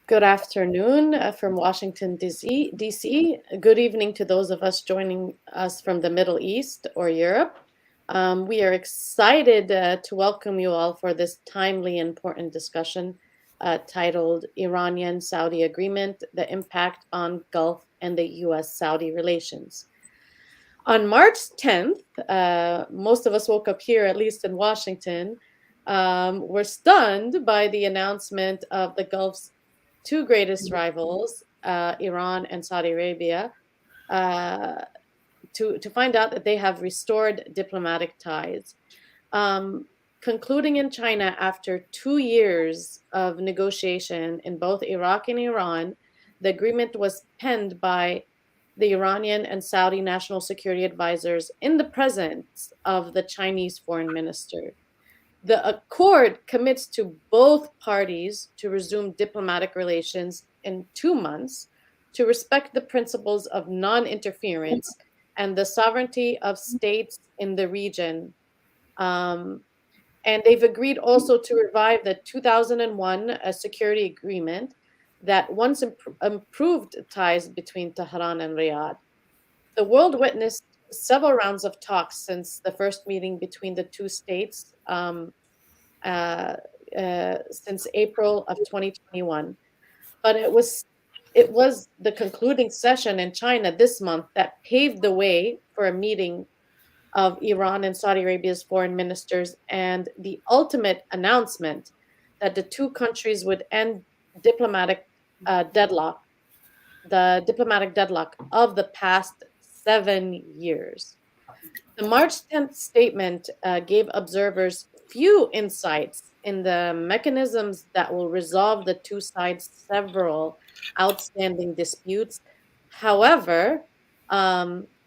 Good afternoon from Washington, D.C. Good evening to those of us joining us from the Middle East or Europe. We are excited to welcome you all for this timely, important discussion titled Iranian-Saudi Agreement, the Impact on Gulf and the U.S.-Saudi Relations. On March 10th, most of us woke up here, at least in Washington, were stunned by the announcement of the Gulf's two greatest rivals, Iran and Saudi Arabia, uh, to find out that they have restored diplomatic ties. Concluding in China after 2 years of negotiation in both Iraq and Iran, the agreement was penned by the Iranian and Saudi national security advisors in the presence of the Chinese foreign minister. The accord commits to both parties to resume diplomatic relations in 2 months, to respect the principles of non-interference and the sovereignty of states in the region. Um, and they've agreed also to revive the 2001 security agreement that once improved ties between Tehran and Riyadh. The world witnessed several rounds of talks since the first meeting between the two states uh, since April of 2021. But it was the concluding session in China this month that paved the way for a meeting of Iran and Saudi Arabia's foreign ministers and the ultimate announcement that the two countries would end diplomatic deadlock, the diplomatic deadlock of the past 7 years. The March 10th statement gave observers few insights in the mechanisms that will resolve the two sides' several outstanding disputes. However,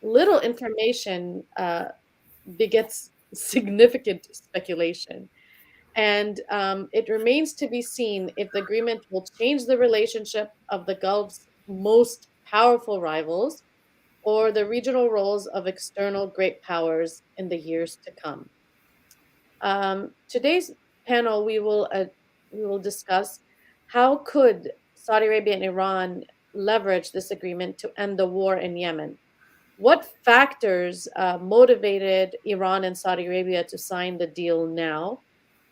little information begets significant speculation. And it remains to be seen if the agreement will change the relationship of the Gulf's most powerful rivals or the regional roles of external great powers in the years to come. Today's panel, we will discuss how could Saudi Arabia and Iran leverage this agreement to end the war in Yemen. What factors motivated Iran and Saudi Arabia to sign the deal now?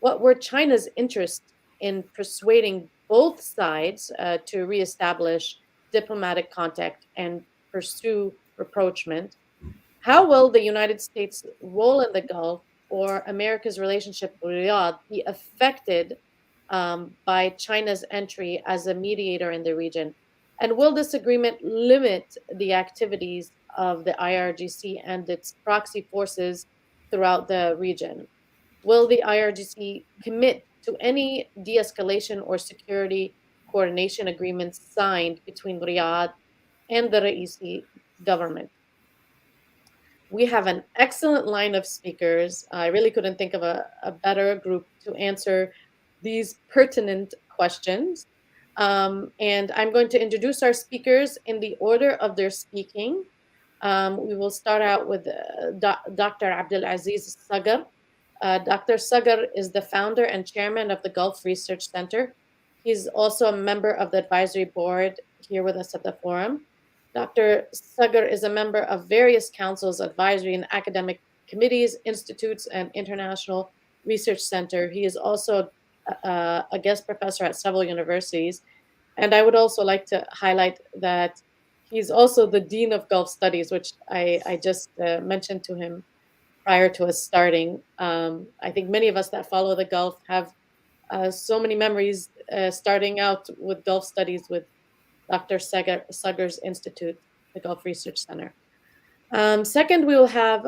What were China's interests in persuading both sides to reestablish diplomatic contact and pursue rapprochement? How will the United States' role in the Gulf or America's relationship with Riyadh be affected by China's entry as a mediator in the region? And will this agreement limit the activities of the IRGC and its proxy forces throughout the region? Will the IRGC commit to any de escalation or security coordination agreements signed between Riyadh and the Raisi government? We have an excellent line of speakers. I really couldn't think of a better group to answer these pertinent questions. And I'm going to introduce our speakers in the order of their speaking. We will start out with Dr. Abdulaziz Sagar. Dr. Sagar is the founder and chairman of the Gulf Research Center. He's also a member of the advisory board here with us at the forum. Dr. Sagar is a member of various councils, advisory, and academic committees, institutes, and international research center. He is also a guest professor at several universities. And I would also like to highlight that he's also the Dean of Gulf Studies, which I just mentioned to him prior to us starting. I think many of us that follow the Gulf have so many memories starting out with Gulf Studies with Dr. Sagar's Institute, the Gulf Research Center. Second, we will have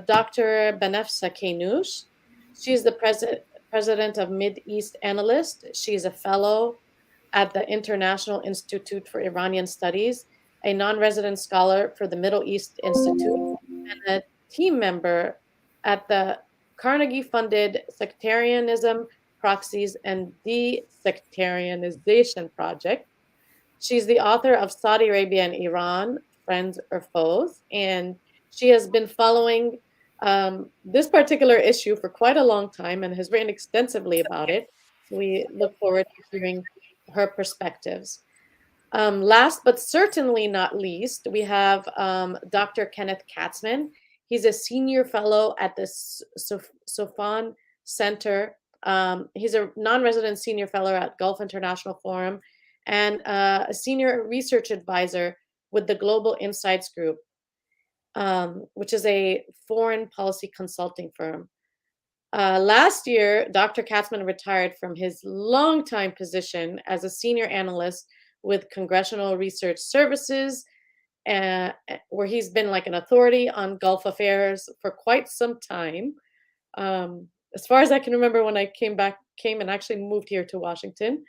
Dr. Banafsheh Keynoush. She's the president of Mid-East Analyst. She's a fellow at the International Institute for Iranian Studies, a non-resident scholar for the Middle East Institute, and a team member at the Carnegie-funded Sectarianism, Proxies, and De-Sectarianization Project. She's the author of Saudi Arabia and Iran, Friends or Foes, and she has been following this particular issue for quite a long time and has written extensively about it. So we look forward to hearing her perspectives. Last but certainly not least, we have Dr. Kenneth Katzman. He's a senior fellow at the Sofan Center. He's a non-resident senior fellow at Gulf International Forum and a senior research advisor with the Global Insights Group, which is a foreign policy consulting firm. Last year, Dr. Katzman retired from his longtime position as a senior analyst with Congressional Research Services, where he's been like an authority on Gulf affairs for quite some time. As far as I can remember, when I came and actually moved here to Washington.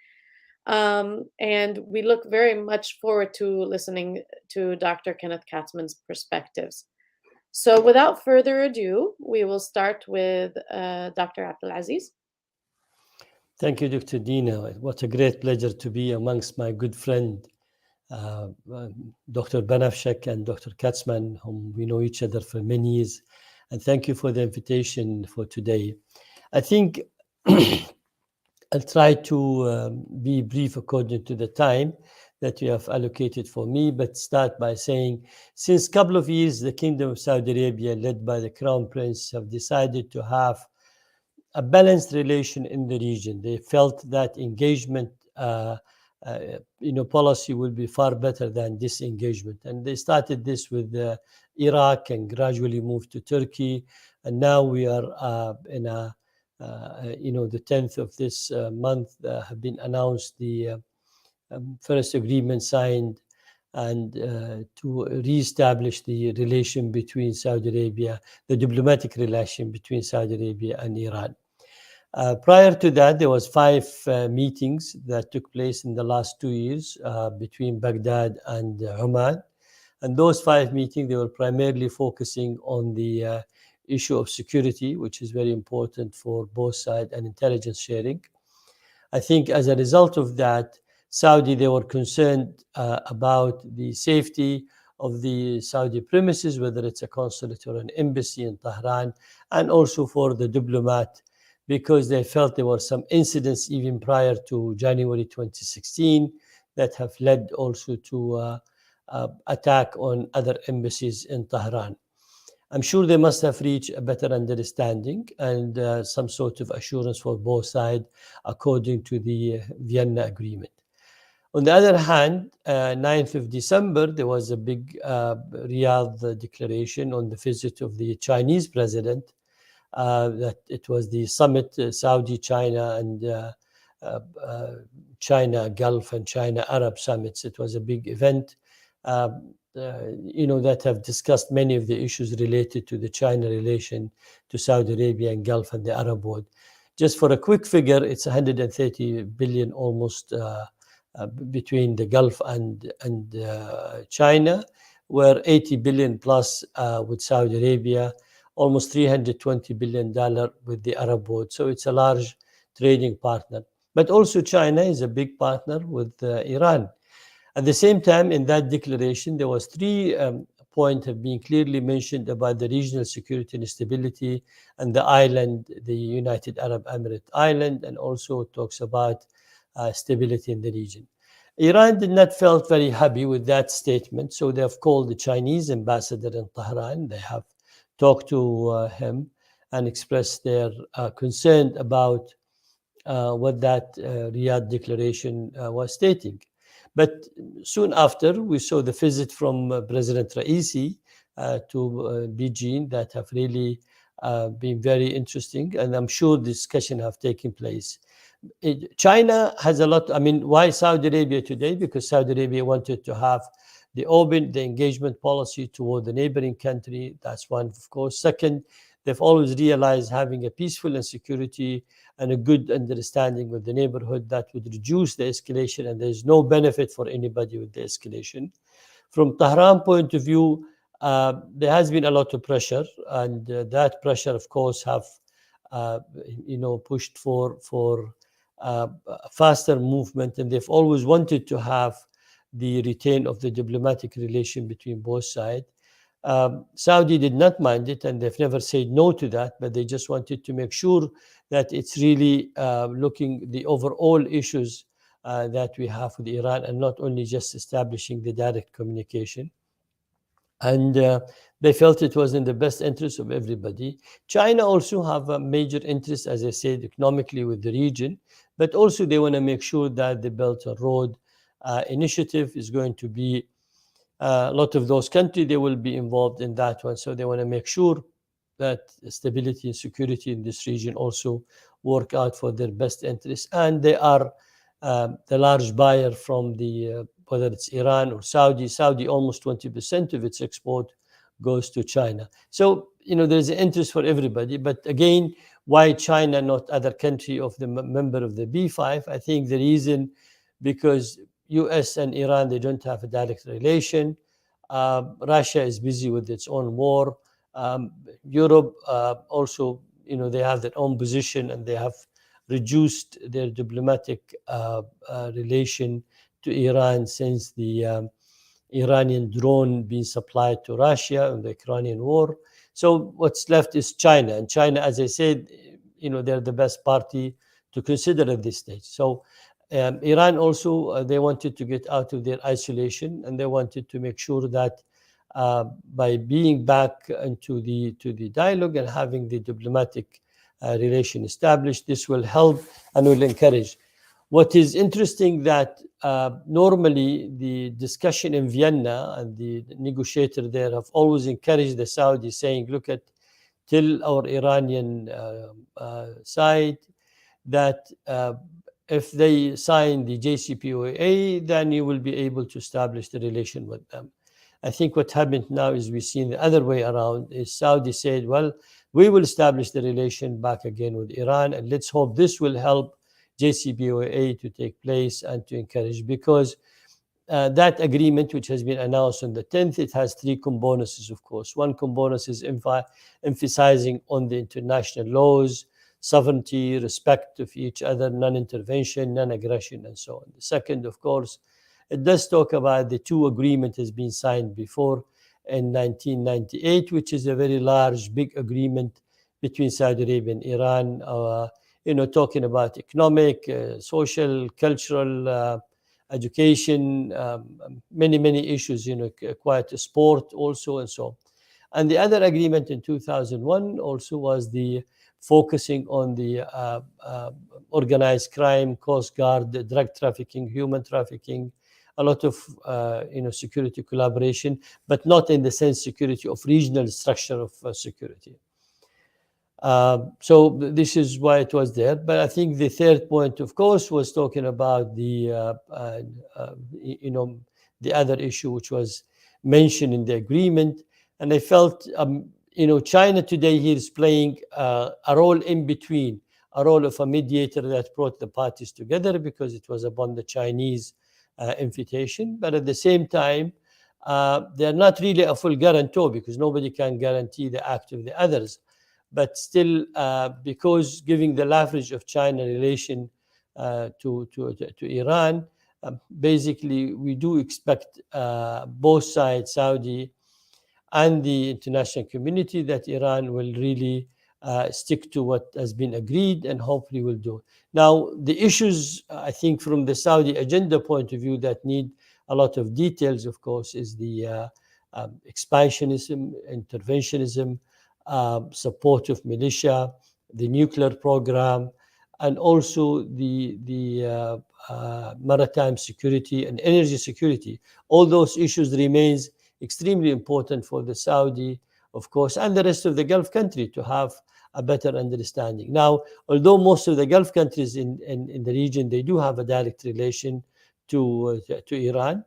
And we look very much forward to listening to Dr. Kenneth Katzman's perspectives. So without further ado, we will start with Dr. Abdulaziz. Thank you, Dr. Dina. What a great pleasure to be amongst my good friend, Dr. Banafsheh and Dr. Katzman, whom we know each other for many years. And thank you for the invitation for today. I think I'll try to be brief according to the time that you have allocated for me, but start by saying, since a couple of years, the Kingdom of Saudi Arabia, led by the Crown Prince, have decided to have a balanced relation in the region. They felt that engagement, policy will be far better than disengagement. And they started this with Iraq and gradually moved to Turkey. And now we are in the 10th of this month have been announced the first agreement signed and to reestablish the relation between Saudi Arabia, the diplomatic relation between Saudi Arabia and Iran. Prior to that, there was 5 meetings that took place in the last 2 years between Baghdad and Oman. And those 5 meetings, they were primarily focusing on the issue of security, which is very important for both sides, and intelligence sharing. I think as a result of that, Saudi, they were concerned about the safety of the Saudi premises, whether it's a consulate or an embassy in Tehran, and also for the diplomat, because they felt there were some incidents even prior to January 2016 that have led also to attack on other embassies in Tehran. I'm sure they must have reached a better understanding and some sort of assurance for both sides according to the Vienna Agreement. On the other hand, 9th of December, there was a big Riyadh declaration on the visit of the Chinese president, that it was the summit, Saudi, China, and China Gulf and China Arab summits. It was a big event, that have discussed many of the issues related to the China relation to Saudi Arabia and Gulf and the Arab world. Just for a quick figure, it's 130 billion almost between the Gulf and China, where 80 billion plus with Saudi Arabia, almost $320 billion with the Arab world. So it's a large trading partner. But also China is a big partner with Iran. At the same time, in that declaration, there was 3 points have been clearly mentioned about the regional security and stability and the island, the United Arab Emirates island, and also talks about stability in the region. Iran did not felt very happy with that statement, so they have called the Chinese ambassador in Tehran. They have talked to him and expressed their concern about what that Riyadh declaration was stating. But soon after, we saw the visit from President Raisi to Beijing that have really been very interesting, and I'm sure discussion have taken place. China has a lot. Why Saudi Arabia today? Because Saudi Arabia wanted to have the engagement policy toward the neighboring country. That's one, of course. Second, they've always realized having a peaceful and security and a good understanding with the neighborhood that would reduce the escalation, and there's no benefit for anybody with the escalation. From Tehran point of view, there has been a lot of pressure, and that pressure, of course, have pushed for faster movement, and they've always wanted to have the retain of the diplomatic relation between both sides. Saudi did not mind it, and they've never said no to that, but they just wanted to make sure that it's really looking the overall issues that we have with Iran, and not only just establishing the direct communication. And they felt it was in the best interest of everybody. China also have a major interest, as I said, economically with the region, but also they want to make sure that the Belt and Road initiative is going to be a lot of those countries, they will be involved in that one. So they want to make sure that stability and security in this region also work out for their best interests. And they are the large buyer from the whether it's Iran or Saudi. Saudi, almost 20% of its export goes to China. So there's an interest for everybody. But again, why China, not other country of the member of the B5? I think the reason because U.S. and Iran, they don't have a direct relation. Russia is busy with its own war. Europe also, they have their own position, and they have reduced their diplomatic relation to Iran since the Iranian drone being supplied to Russia in the Iranian war. So what's left is China. And China, as I said, they're the best party to consider at this stage. So Iran also, they wanted to get out of their isolation, and they wanted to make sure that by being back into the dialogue and having the diplomatic relation established, this will help and will encourage. What is interesting that normally the discussion in Vienna and the negotiator there have always encouraged the Saudis, saying, look at, tell our Iranian side that if they sign the JCPOA, then you will be able to establish the relation with them. I think what happened now is we've seen the other way around. Is Saudi said, well, we will establish the relation back again with Iran, and let's hope this will help JCPOA to take place and to encourage, because that agreement, which has been announced on the 10th, it has three components, of course. One component is emphasizing on the international laws, sovereignty, respect of each other, non-intervention, non-aggression, and so on. The second, of course, it does talk about the two agreement has been signed before in 1998, which is a very large, big agreement between Saudi Arabia and Iran, talking about economic, social, cultural, education, many issues, quite sport also, and so on. And the other agreement in 2001 also was the focusing on the organized crime, Coast Guard, drug trafficking, human trafficking, a lot of security collaboration, but not in the sense security of regional structure of security. So this is why it was there. But I think the third point, of course, was talking about the other issue which was mentioned in the agreement. And I felt, China today here is playing a role in between, a role of a mediator that brought the parties together because it was upon the Chinese invitation. But at the same time, they're not really a full guarantor because nobody can guarantee the act of the others. But still, because giving the leverage of China relation to Iran, basically we do expect both sides, Saudi and the international community, that Iran will really stick to what has been agreed and hopefully will do. Now, the issues, I think, from the Saudi agenda point of view that need a lot of details, of course, is the expansionism, interventionism, support of militia, the nuclear program, and also the maritime security and energy security. All those issues remains extremely important for the Saudi, of course, and the rest of the Gulf country to have a better understanding. Now, although most of the Gulf countries in the region, they do have a direct relation to Iran,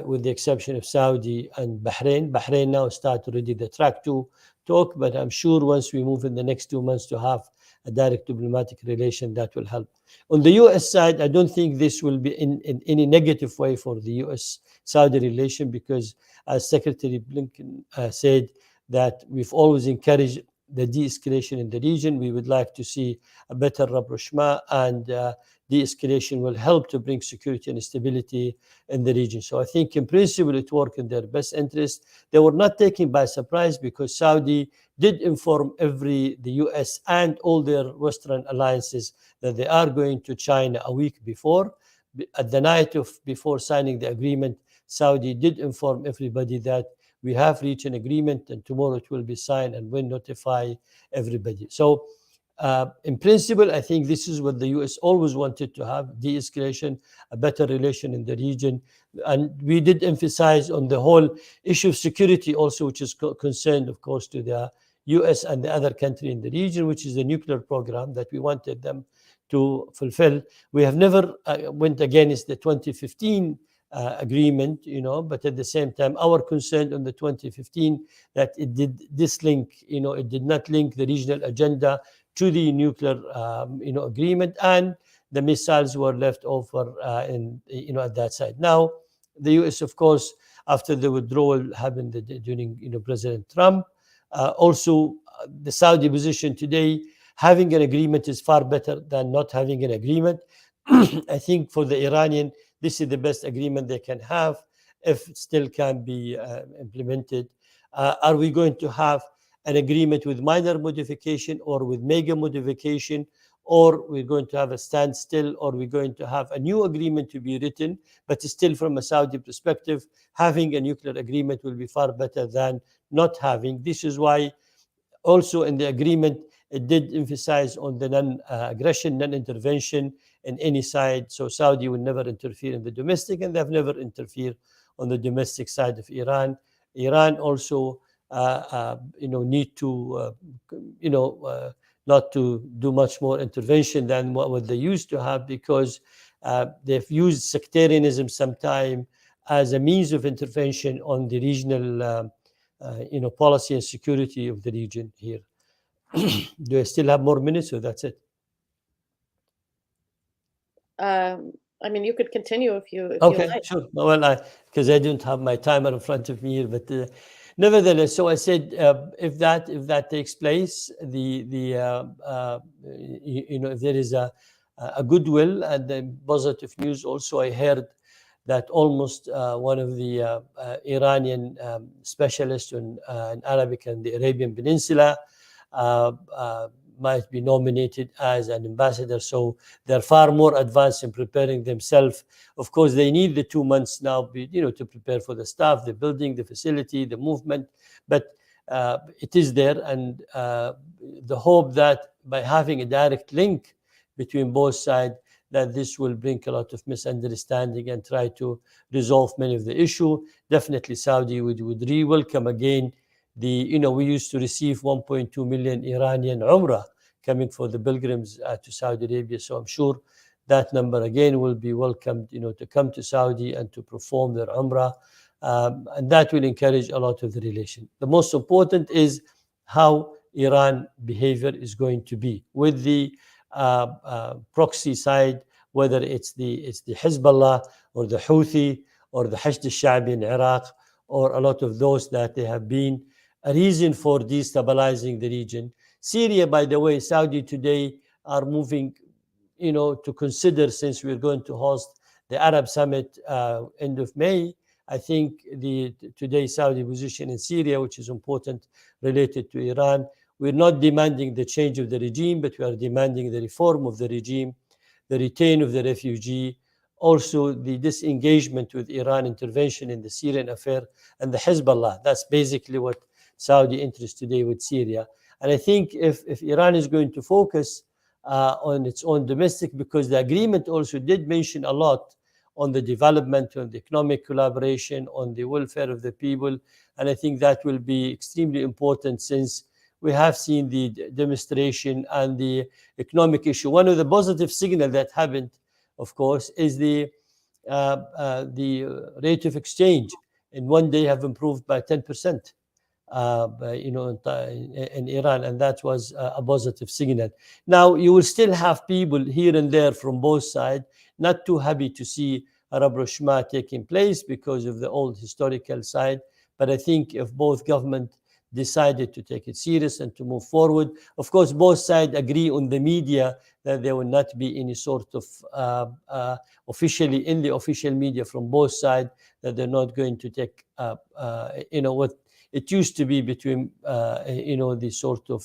with the exception of Saudi and Bahrain. Bahrain now start already the track to talk, but I'm sure once we move in the next 2 months to have a direct diplomatic relation, that will help. On the U.S. side, I don't think this will be in any negative way for the U.S.-Saudi relation because, as Secretary Blinken said, that we've always encouraged the de-escalation in the region. We would like to see a better rapprochement, and de-escalation will help to bring security and stability in the region. So I think in principle it worked in their best interest. They were not taken by surprise because Saudi did inform the US and all their Western alliances that they are going to China a week before. at the night of before signing the agreement, Saudi did inform everybody that we have reached an agreement and tomorrow it will be signed and we'll notify everybody. So in principle, I think this is what the US always wanted to have: de-escalation, a better relation in the region. And we did emphasize on the whole issue of security also, which is concerned, of course, to the US and the other country in the region, which is the nuclear program that we wanted them to fulfill. We have never went against the 2015 agreement, but at the same time, our concern on the 2015 that it did this link, it did not link the regional agenda to the nuclear, agreement, and the missiles were left over at that side. Now, the U.S., of course, after the withdrawal happened during President Trump, also the Saudi position today, having an agreement is far better than not having an agreement. I think for the Iranian, this is the best agreement they can have if it still can be implemented. Are we going to have an agreement with minor modification or with mega modification, or we're going to have a standstill, or we're going to have a new agreement to be written? But still, from a Saudi perspective, having a nuclear agreement will be far better than not having. This is why also in the agreement, it did emphasize on the non-aggression, non-intervention in any side. So Saudi will never interfere in the domestic, and they've never interfered on the domestic side of Iran. Iran also, need to, not to do much more intervention than what they used to have, because they've used sectarianism sometime as a means of intervention on the regional, policy and security of the region here. Do I still have more minutes, or that's it? I mean, you could continue if you Okay, like. sure. Well, because I don't have my timer in front of me here, but nevertheless, so I said, if that takes place, if there is a goodwill and then positive news. Also, I heard that almost one of the Iranian specialists in Arabic and the Arabian Peninsula might be nominated as an ambassador. So they're far more advanced in preparing themselves. Of course, they need the 2 months now, to prepare for the staff, the building, the facility, the movement. But it is there, and the hope that by having a direct link between both sides, that this will bring a lot of misunderstanding and try to resolve many of the issue. Definitely, Saudi would re-welcome again we used to receive 1.2 million Iranian Umrah coming for the pilgrims to Saudi Arabia. So I'm sure that number again will be welcomed, to come to Saudi and to perform their Umrah. And that will encourage a lot of the relation. The most important is how Iran behavior is going to be with the proxy side, whether it's the Hezbollah or the Houthi or the Hashd al-Sha'bi in Iraq, or a lot of those that they have been a reason for destabilizing the region. Syria, by the way, Saudi today are moving, to consider, since we're going to host the Arab Summit end of May. I think the today Saudi position in Syria, which is important, related to Iran. We're not demanding the change of the regime, but we are demanding the reform of the regime, the return of the refugee, also the disengagement with Iran intervention in the Syrian affair, and the Hezbollah. That's basically what Saudi interest today with Syria. And I think if Iran is going to focus on its own domestic, because the agreement also did mention a lot on the development, on the economic collaboration, on the welfare of the people. And I think that will be extremely important, since we have seen the demonstration and the economic issue. One of the positive signals that happened, of course, is the rate of exchange in one day have improved by 10%. In Iran, and that was a positive signal. Now, you will still have people here and there from both sides not too happy to see a rapprochement taking place because of the old historical side. But I think if both governments decided to take it serious and to move forward, of course, both sides agree on the media that there will not be any sort of officially in the official media from both sides, that they're not going to take, it used to be between, the sort of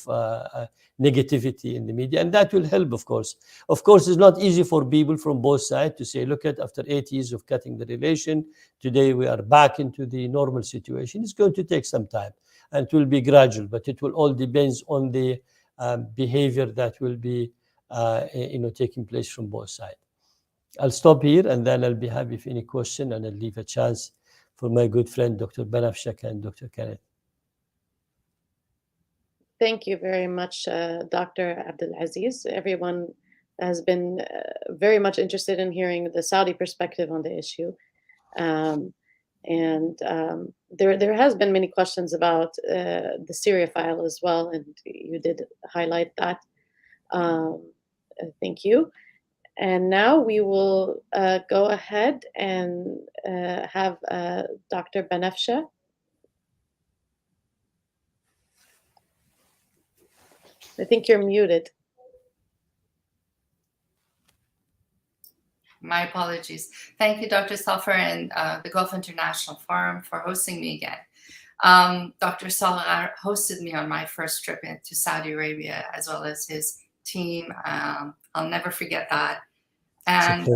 negativity in the media, and that will help, of course. Of course, it's not easy for people from both sides to say, look at, after 8 years of cutting the relation, today we are back into the normal situation. It's going to take some time, and it will be gradual, but it will all depends on the behavior that will be, taking place from both sides. I'll stop here, and then I'll be happy if any question, and I'll leave a chance for my good friend, Dr. Banafsheh and Dr. Kenneth. Thank you very much, Dr. Abdulaziz. Everyone has been very much interested in hearing the Saudi perspective on the issue. There has been many questions about the Syria file as well, and you did highlight that. Thank you. And now we will go ahead and have Dr. Banafsheh. I think you're muted. My apologies. Thank you, Dr. Thafer and the Gulf International Forum for hosting me again. Dr. Salah hosted me on my first trip into Saudi Arabia, as well as his team. I'll never forget that. And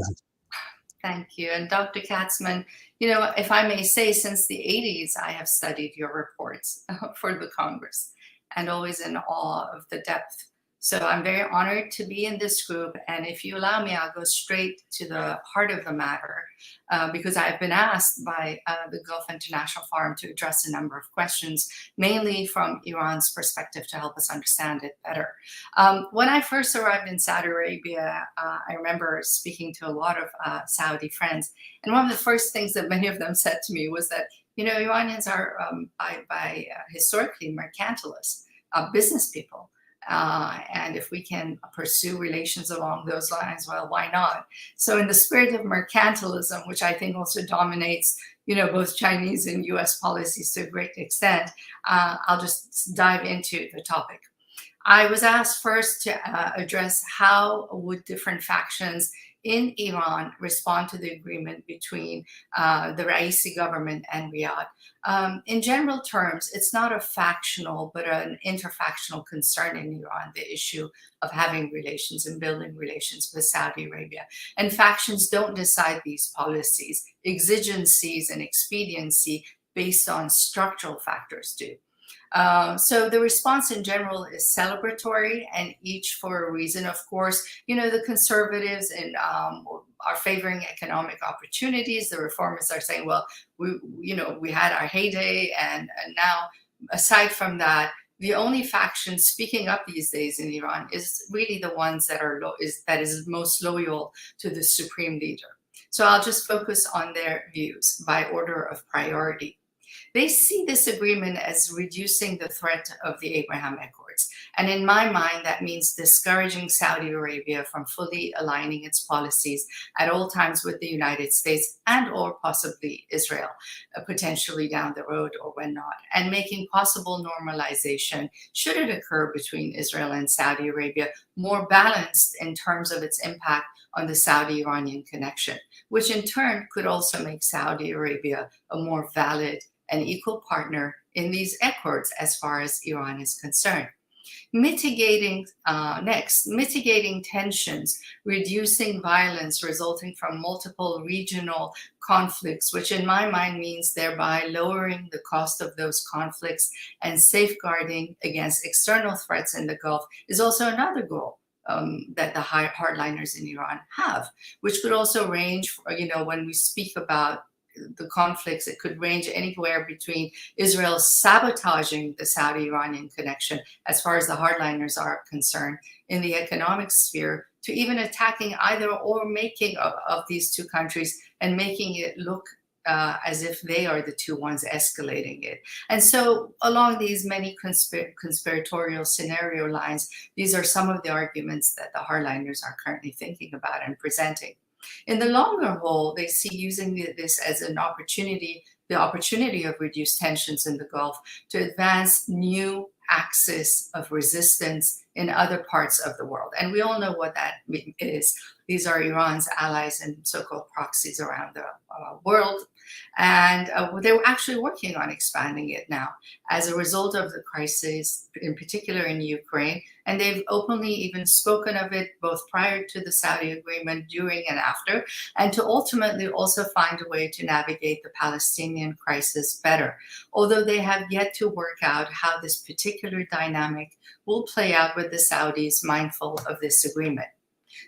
thank you. And Dr. Katzman, if I may say, since the 80s, I have studied your reports for the Congress, and always in awe of the depth. So I'm very honored to be in this group. And if you allow me, I'll go straight to the heart of the matter, because I've been asked by the Gulf International Forum to address a number of questions, mainly from Iran's perspective, to help us understand it better. When I first arrived in Saudi Arabia, I remember speaking to a lot of Saudi friends. And one of the first things that many of them said to me was that, Iranians are by historically mercantilists, business people. And if we can pursue relations along those lines, well, why not? So in the spirit of mercantilism, which I think also dominates, both Chinese and US policies to a great extent, I'll just dive into the topic. I was asked first to address how would different factions in Iran respond to the agreement between the Raisi government and Riyadh. In general terms, it's not a factional, but an interfactional concern in Iran, the issue of having relations and building relations with Saudi Arabia. And factions don't decide these policies. Exigencies and expediency based on structural factors do. So the response in general is celebratory, and each for a reason. Of course, the conservatives are favoring economic opportunities. The reformists are saying, well, we had our heyday, and now, aside from that, the only faction speaking up these days in Iran is really the ones that is most loyal to the supreme leader. So I'll just focus on their views by order of priority. They see this agreement as reducing the threat of the Abraham Accords. And in my mind, that means discouraging Saudi Arabia from fully aligning its policies at all times with the United States and or possibly Israel, potentially down the road or when not, and making possible normalization, should it occur between Israel and Saudi Arabia, more balanced in terms of its impact on the Saudi-Iranian connection, which in turn could also make Saudi Arabia a more valid and equal partner in these accords as far as Iran is concerned. Mitigating tensions, reducing violence resulting from multiple regional conflicts, which in my mind means thereby lowering the cost of those conflicts and safeguarding against external threats in the Gulf, is also another goal that the hardliners in Iran have, which could also range, when we speak about the conflicts, it could range anywhere between Israel sabotaging the Saudi-Iranian connection, as far as the hardliners are concerned, in the economic sphere, to even attacking either or making of these two countries and making it look as if they are the two ones escalating it. And so along these many conspiratorial scenario lines, these are some of the arguments that the hardliners are currently thinking about and presenting. In the longer haul, they see using this as an opportunity, the opportunity of reduced tensions in the Gulf, to advance new axis of resistance in other parts of the world. And we all know what that is. These are Iran's allies and so-called proxies around the world. And they're actually working on expanding it now as a result of the crisis, in particular in Ukraine. And they've openly even spoken of it both prior to the Saudi agreement, during and after, and to ultimately also find a way to navigate the Palestinian crisis better, although they have yet to work out how this particular dynamic will play out with the Saudis mindful of this agreement.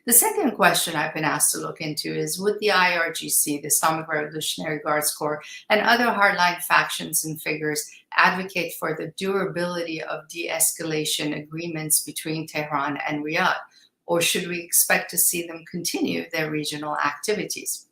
The second question I've been asked to look into is, would the IRGC, the Islamic Revolutionary Guards Corps, and other hardline factions and figures advocate for the durability of de-escalation agreements between Tehran and Riyadh, or should we expect to see them continue their regional activities?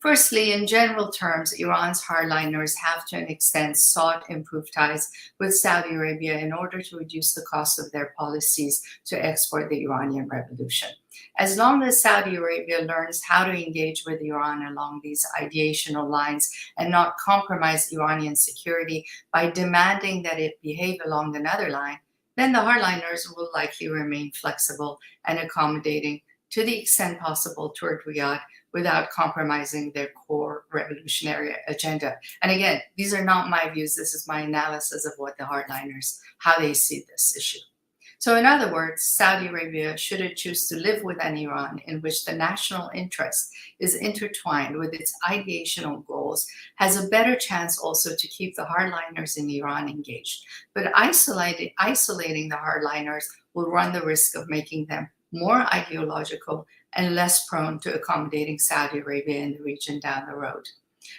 Firstly, in general terms, Iran's hardliners have to an extent sought improved ties with Saudi Arabia in order to reduce the cost of their policies to export the Iranian revolution. As long as Saudi Arabia learns how to engage with Iran along these ideational lines and not compromise Iranian security by demanding that it behave along another line, then the hardliners will likely remain flexible and accommodating to the extent possible toward Riyadh without compromising their core revolutionary agenda. And again, these are not my views. This is my analysis of what the hardliners, how they see this issue. So in other words, Saudi Arabia, should it choose to live with an Iran in which the national interest is intertwined with its ideational goals, has a better chance also to keep the hardliners in Iran engaged. But isolating the hardliners will run the risk of making them more ideological and less prone to accommodating Saudi Arabia in the region down the road.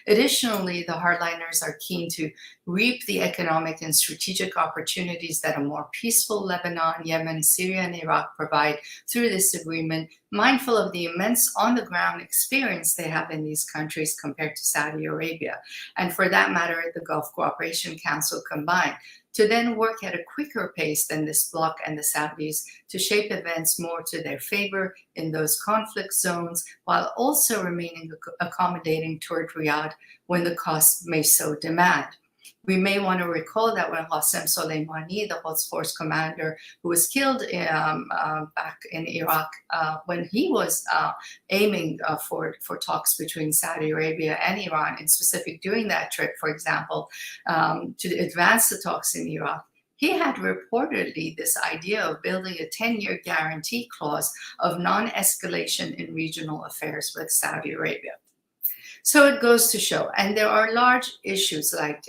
Additionally, the hardliners are keen to reap the economic and strategic opportunities that a more peaceful Lebanon, Yemen, Syria, and Iraq provide through this agreement, mindful of the immense on-the-ground experience they have in these countries compared to Saudi Arabia, and for that matter, the Gulf Cooperation Council combined, to then work at a quicker pace than this bloc and the Saudis to shape events more to their favor in those conflict zones, while also remaining accommodating toward Riyadh when the cost may so demand. We may want to recall that when Qasem Soleimani, the Quds Force commander who was killed back in Iraq, when he was aiming for talks between Saudi Arabia and Iran, in specific during that trip, for example, to advance the talks in Iraq, he had reportedly this idea of building a 10-year guarantee clause of non-escalation in regional affairs with Saudi Arabia. So it goes to show, and there are large issues like,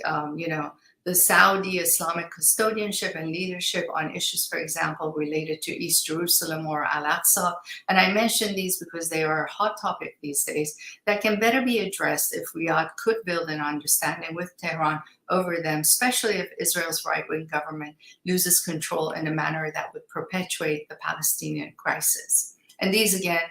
the Saudi Islamic custodianship and leadership on issues, for example, related to East Jerusalem or Al-Aqsa. And I mention these because they are a hot topic these days that can better be addressed if Riyadh could build an understanding with Tehran over them, especially if Israel's right-wing government loses control in a manner that would perpetuate the Palestinian crisis. And these, again,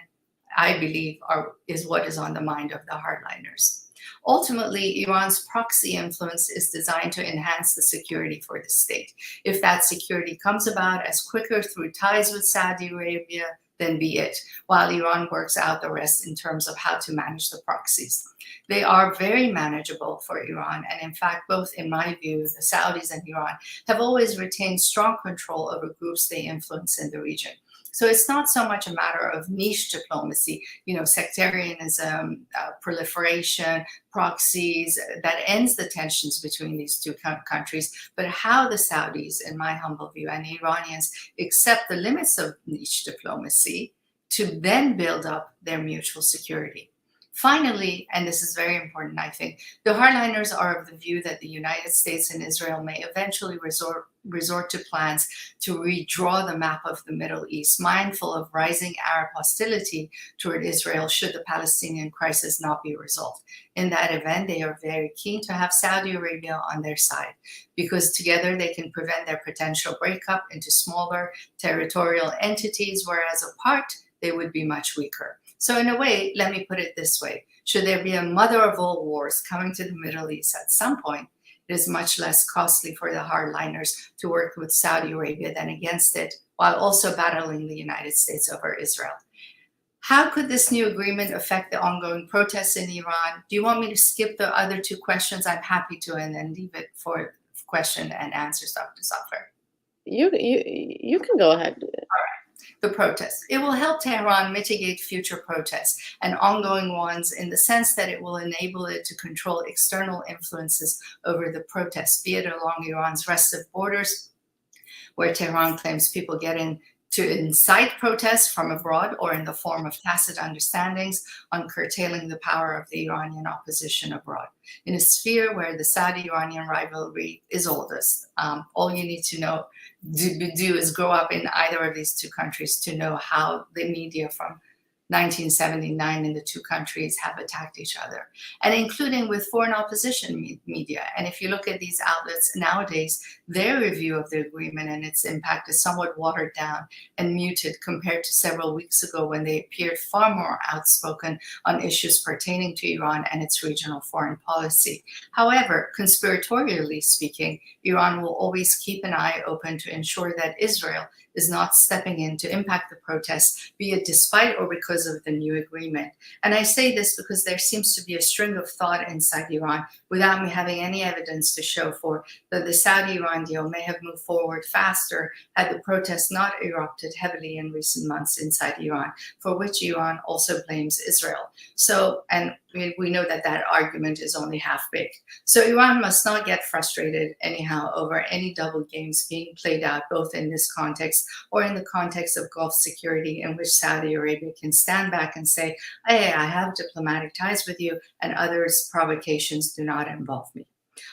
I believe is what is on the mind of the hardliners. Ultimately, Iran's proxy influence is designed to enhance the security for the state. If that security comes about as quicker through ties with Saudi Arabia, then be it, while Iran works out the rest in terms of how to manage the proxies. They are very manageable for Iran, and in fact, both in my view, the Saudis and Iran have always retained strong control over groups they influence in the region. So it's not so much a matter of niche diplomacy, sectarianism, proliferation, proxies, that ends the tensions between these two countries, but how the Saudis, in my humble view, and Iranians accept the limits of niche diplomacy to then build up their mutual security. Finally, and this is very important, I think, the hardliners are of the view that the United States and Israel may eventually resort to plans to redraw the map of the Middle East, mindful of rising Arab hostility toward Israel should the Palestinian crisis not be resolved. In that event, they are very keen to have Saudi Arabia on their side, because together they can prevent their potential breakup into smaller territorial entities, whereas apart, they would be much weaker. So in a way, let me put it this way. Should there be a mother of all wars coming to the Middle East at some point, it is much less costly for the hardliners to work with Saudi Arabia than against it, while also battling the United States over Israel. How could this new agreement affect the ongoing protests in Iran? Do you want me to skip the other two questions? I'm happy to, and then leave it for question and answers, Dr. Thafer. You can go ahead. The protests. It will help Tehran mitigate future protests and ongoing ones in the sense that it will enable it to control external influences over the protests, be it along Iran's restive borders, where Tehran claims people get in to incite protests from abroad, or in the form of tacit understandings on curtailing the power of the Iranian opposition abroad. In a sphere where the Saudi-Iranian rivalry is oldest, all you need to do is grow up in either of these two countries to know how the media from 1979 in the two countries have attacked each other, and including with foreign opposition media. And if you look at these outlets nowadays, their review of the agreement and its impact is somewhat watered down and muted compared to several weeks ago, when they appeared far more outspoken on issues pertaining to Iran and its regional foreign policy. However, conspiratorially speaking, Iran will always keep an eye open to ensure that Israel is not stepping in to impact the protests, be it despite or because of the new agreement. And I say this because there seems to be a string of thought inside Iran, without me having any evidence to show for, that the Saudi-Iran deal may have moved forward faster had the protests not erupted heavily in recent months inside Iran, for which Iran also blames Israel. So, and we know that that argument is only half baked. So Iran must not get frustrated anyhow over any double games being played out, both in this context or in the context of Gulf security, in which Saudi Arabia can stand back and say, hey, I have diplomatic ties with you, and others' provocations do not involve me.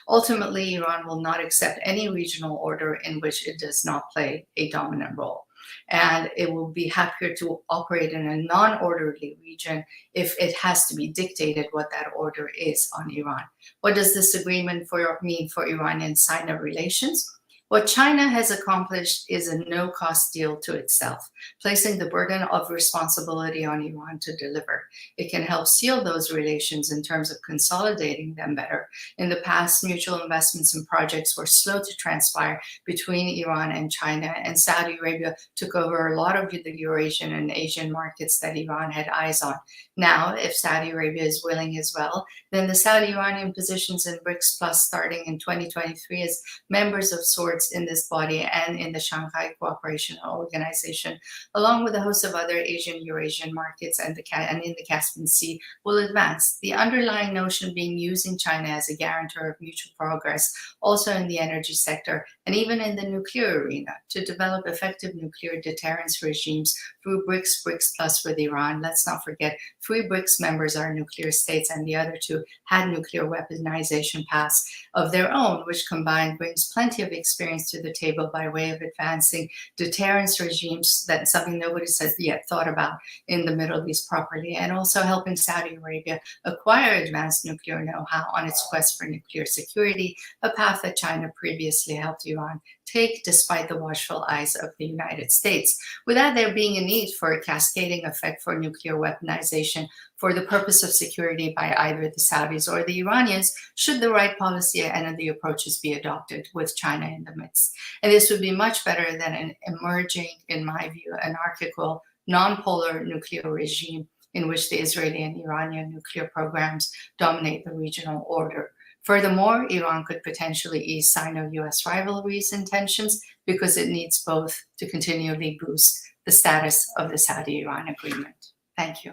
Ultimately, Iran will not accept any regional order in which it does not play a dominant role. And it will be happier to operate in a non-orderly region if it has to be dictated what that order is on Iran. What does this agreement mean for Iranian-Sino relations? What China has accomplished is a no-cost deal to itself, placing the burden of responsibility on Iran to deliver. It can help seal those relations in terms of consolidating them better. In the past, mutual investments and projects were slow to transpire between Iran and China, and Saudi Arabia took over a lot of the Eurasian and Asian markets that Iran had eyes on. Now, if Saudi Arabia is willing as well, then the Saudi-Iranian positions in BRICS Plus starting in 2023 as members of sorts in this body and in the Shanghai Cooperation Organization, along with a host of other Asian Eurasian markets and in the Caspian Sea, will advance. The underlying notion being using China as a guarantor of mutual progress, also in the energy sector and even in the nuclear arena, to develop effective nuclear deterrence regimes through BRICS Plus with Iran. Let's not forget, 3 BRICS members are nuclear states, and the other 2 had nuclear weaponization paths of their own, which combined brings plenty of experience to the table by way of advancing deterrence regimes, that's something nobody's yet thought about in the Middle East properly, and also helping Saudi Arabia acquire advanced nuclear know-how on its quest for nuclear security, a path that China previously helped Iran take despite the watchful eyes of the United States, without there being a need for a cascading effect for nuclear weaponization for the purpose of security by either the Saudis or the Iranians, should the right policy and the approaches be adopted with China in the midst. And this would be much better than an emerging, in my view, anarchical, non-polar nuclear regime in which the Israeli and Iranian nuclear programs dominate the regional order. Furthermore, Iran could potentially ease Sino-US rivalries and tensions because it needs both to continually boost the status of the Saudi-Iran agreement. Thank you.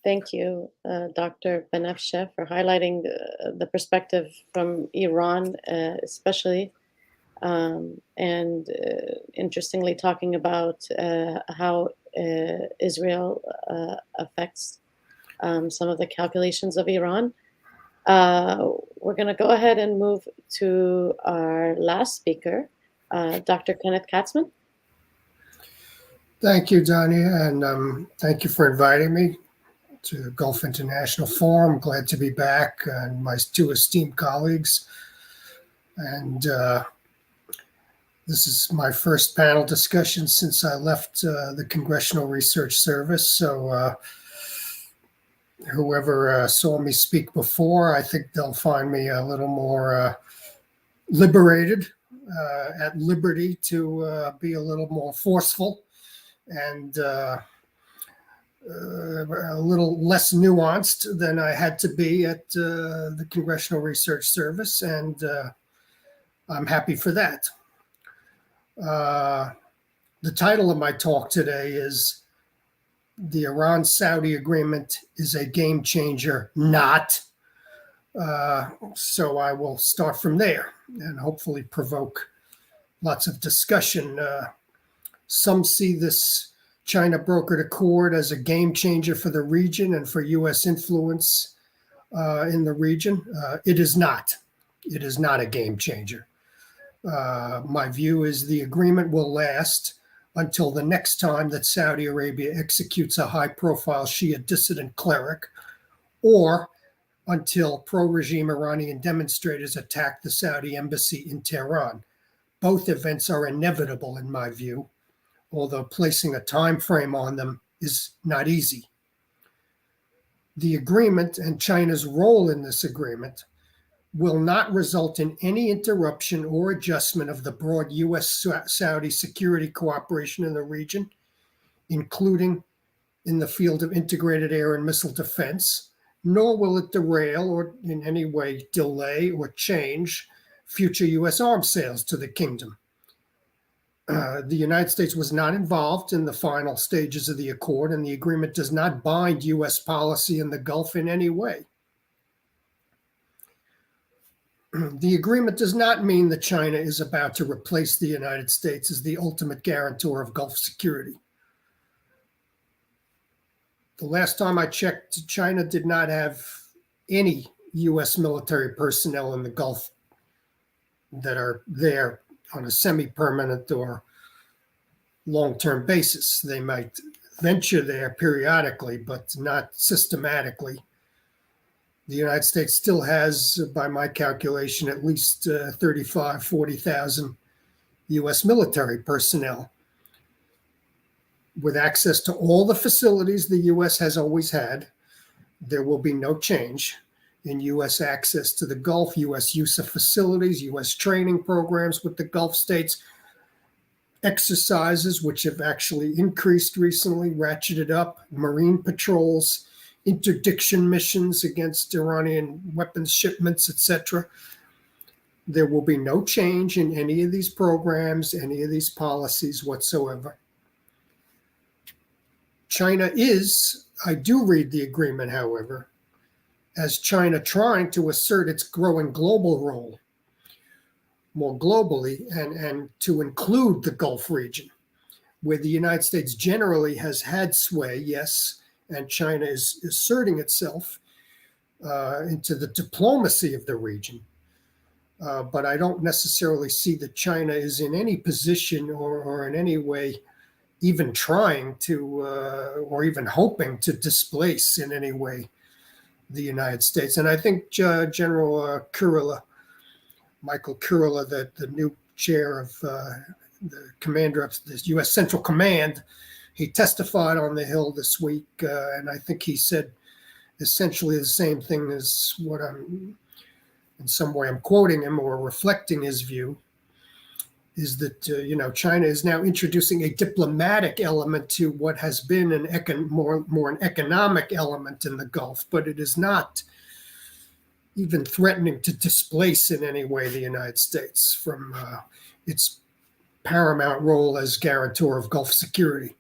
Thank you, Dr. Banafsheh, for highlighting the perspective from Iran, especially, and interestingly talking about how Israel affects some of the calculations of Iran. We're going to go ahead and move to our last speaker, Dr. Kenneth Katzman. Thank you, Dania, and thank you for inviting me to Gulf International Forum. Glad to be back, and my 2 esteemed colleagues. And this is my first panel discussion since I left the Congressional Research Service. So whoever saw me speak before, I think they'll find me a little more liberated, at liberty to be a little more forceful and a little less nuanced than I had to be at the Congressional Research Service, and I'm happy for that. The title of my talk today is The Iran-Saudi Agreement is a Game Changer, Not. So I will start from there and hopefully provoke lots of discussion. Some see this China brokered accord as a game changer for the region and for U.S. influence in the region. It is not. It is not a game changer. My view is the agreement will last until the next time that Saudi Arabia executes a high-profile Shia dissident cleric, or until pro-regime Iranian demonstrators attack the Saudi embassy in Tehran. Both events are inevitable in my view, although placing a time frame on them is not easy. The agreement and China's role in this agreement will not result in any interruption or adjustment of the broad U.S.-Saudi security cooperation in the region, including in the field of integrated air and missile defense, nor will it derail or in any way delay or change future U.S. arms sales to the kingdom. The United States was not involved in the final stages of the accord, and the agreement does not bind U.S. policy in the Gulf in any way. The agreement does not mean that China is about to replace the United States as the ultimate guarantor of Gulf security. The last time I checked, China did not have any U.S. military personnel in the Gulf that are there on a semi-permanent or long-term basis. They might venture there periodically, but not systematically. The United States still has, by my calculation, at least 35,000, 40,000 U.S. military personnel with access to all the facilities the U.S. has always had. There will be no change in U.S. access to the Gulf, U.S. use of facilities, U.S. training programs with the Gulf states, exercises which have actually increased recently, ratcheted up, marine patrols, interdiction missions against Iranian weapons shipments, etc. There will be no change in any of these programs, any of these policies whatsoever. China is, I do read the agreement, however, as China trying to assert its growing global role more globally and to include the Gulf region, where the United States generally has had sway, yes, and China is asserting itself into the diplomacy of the region. But I don't necessarily see that China is in any position or in any way even trying to or even hoping to displace in any way the United States. And I think General Kurilla, Michael Kurilla, the new chair of the commander of the U.S. Central Command, he testified on the Hill this week, and I think he said essentially the same thing as what in some way I'm quoting him or reflecting his view, is that, China is now introducing a diplomatic element to what has been more an economic element in the Gulf, but it is not even threatening to displace in any way the United States from its paramount role as guarantor of Gulf security.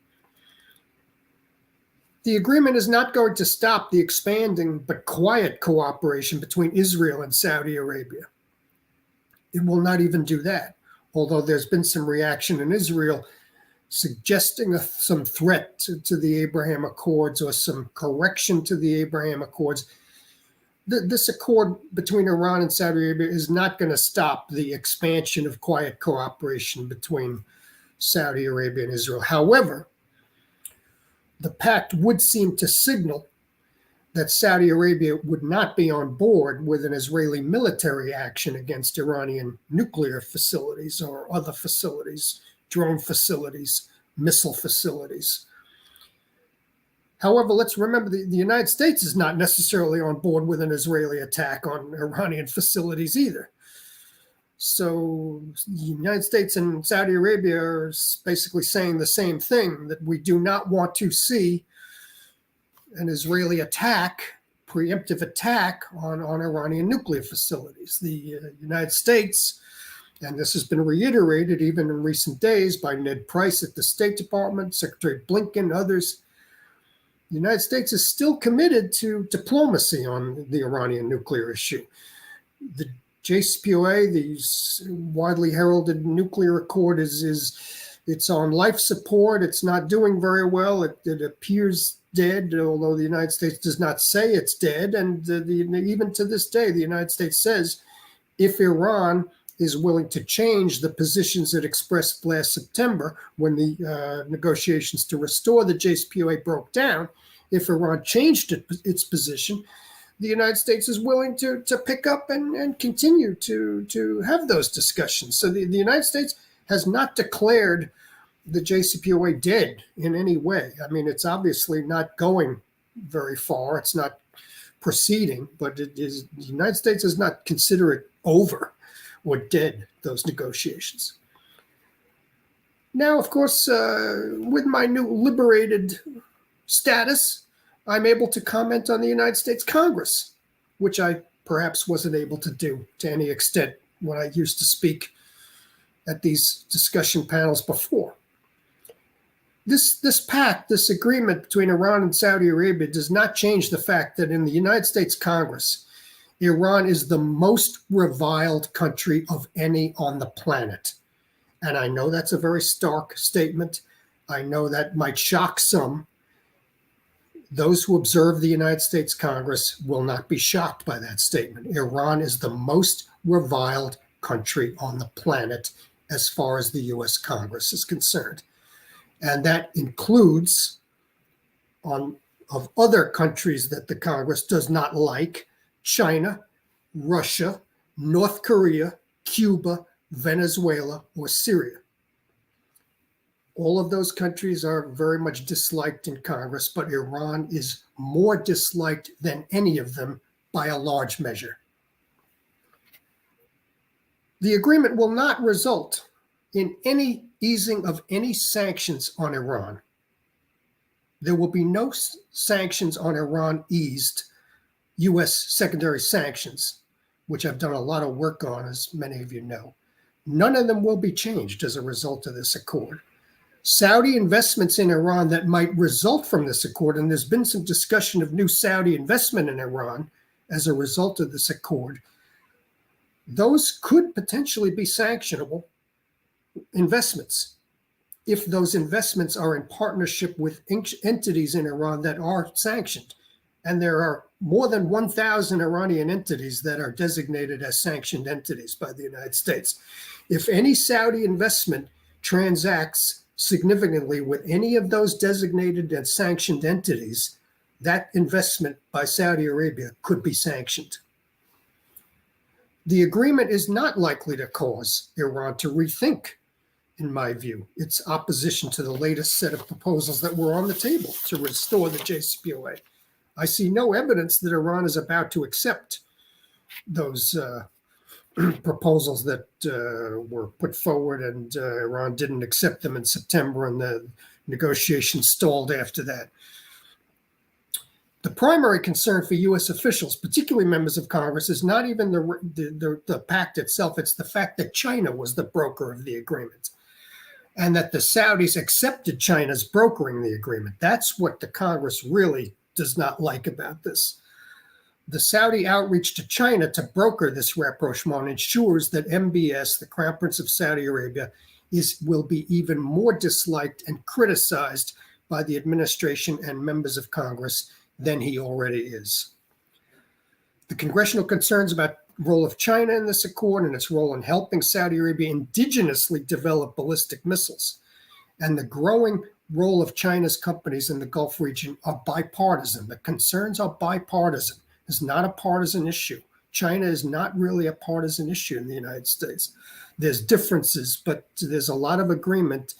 The agreement is not going to stop the expanding but quiet cooperation between Israel and Saudi Arabia. It will not even do that, although there's been some reaction in Israel suggesting some threat to the Abraham Accords or some correction to the Abraham Accords. This accord between Iran and Saudi Arabia is not going to stop the expansion of quiet cooperation between Saudi Arabia and Israel. However, the pact would seem to signal that Saudi Arabia would not be on board with an Israeli military action against Iranian nuclear facilities or other facilities, drone facilities, missile facilities. However, let's remember the United States is not necessarily on board with an Israeli attack on Iranian facilities either. So the United States and Saudi Arabia are basically saying the same thing, that we do not want to see an Israeli attack, preemptive attack on Iranian nuclear facilities. The United States And this has been reiterated even in recent days by Ned Price at the State Department, Secretary Blinken, others. The United States is still committed to diplomacy on the Iranian nuclear issue. The JCPOA, the widely heralded nuclear accord, it's on life support. It's not doing very well. It appears dead, although the United States does not say it's dead. And even to this day, the United States says if Iran is willing to change the positions it expressed last September when the negotiations to restore the JCPOA broke down, if Iran changed its position, the United States is willing to pick up and continue to have those discussions. So the United States has not declared the JCPOA dead in any way. I mean, it's obviously not going very far. It's not proceeding, but the United States does not consider it over or dead, those negotiations. Now, of course, with my new liberated status, I'm able to comment on the United States Congress, which I perhaps wasn't able to do to any extent when I used to speak at these discussion panels before. This pact, this agreement between Iran and Saudi Arabia does not change the fact that in the United States Congress, Iran is the most reviled country of any on the planet. And I know that's a very stark statement. I know that might shock some. Those who observe the United States Congress will not be shocked by that statement. Iran is the most reviled country on the planet as far as the U.S. Congress is concerned. And that includes of other countries that the Congress does not like: China, Russia, North Korea, Cuba, Venezuela, or Syria. All of those countries are very much disliked in Congress, but Iran is more disliked than any of them by a large measure. The agreement will not result in any easing of any sanctions on Iran. There will be no sanctions on Iran eased, U.S. secondary sanctions, which I've done a lot of work on, as many of you know. None of them will be changed as a result of this accord. Saudi investments in Iran that might result from this accord, and there's been some discussion of new Saudi investment in Iran as a result of this accord, those could potentially be sanctionable investments if those investments are in partnership with entities in Iran that are sanctioned. And there are more than 1,000 Iranian entities that are designated as sanctioned entities by the United States. If any Saudi investment transacts significantly with any of those designated and sanctioned entities, that investment by Saudi Arabia could be sanctioned. The agreement is not likely to cause Iran to rethink, in my view, its opposition to the latest set of proposals that were on the table to restore the JCPOA. I see no evidence that Iran is about to accept those proposals that were put forward, and Iran didn't accept them in September, and the negotiations stalled after that. The primary concern for U.S. officials, particularly members of Congress, is not even the pact itself. It's the fact that China was the broker of the agreement, and that the Saudis accepted China's brokering the agreement. That's what the Congress really does not like about this. The Saudi outreach to China to broker this rapprochement ensures that MBS, the Crown Prince of Saudi Arabia, will be even more disliked and criticized by the administration and members of Congress than he already is. The congressional concerns about the role of China in this accord and its role in helping Saudi Arabia indigenously develop ballistic missiles, and the growing role of China's companies in the Gulf region are bipartisan. The concerns are bipartisan. It's not a partisan issue. China is not really a partisan issue in the United States. There's differences, but there's a lot of agreement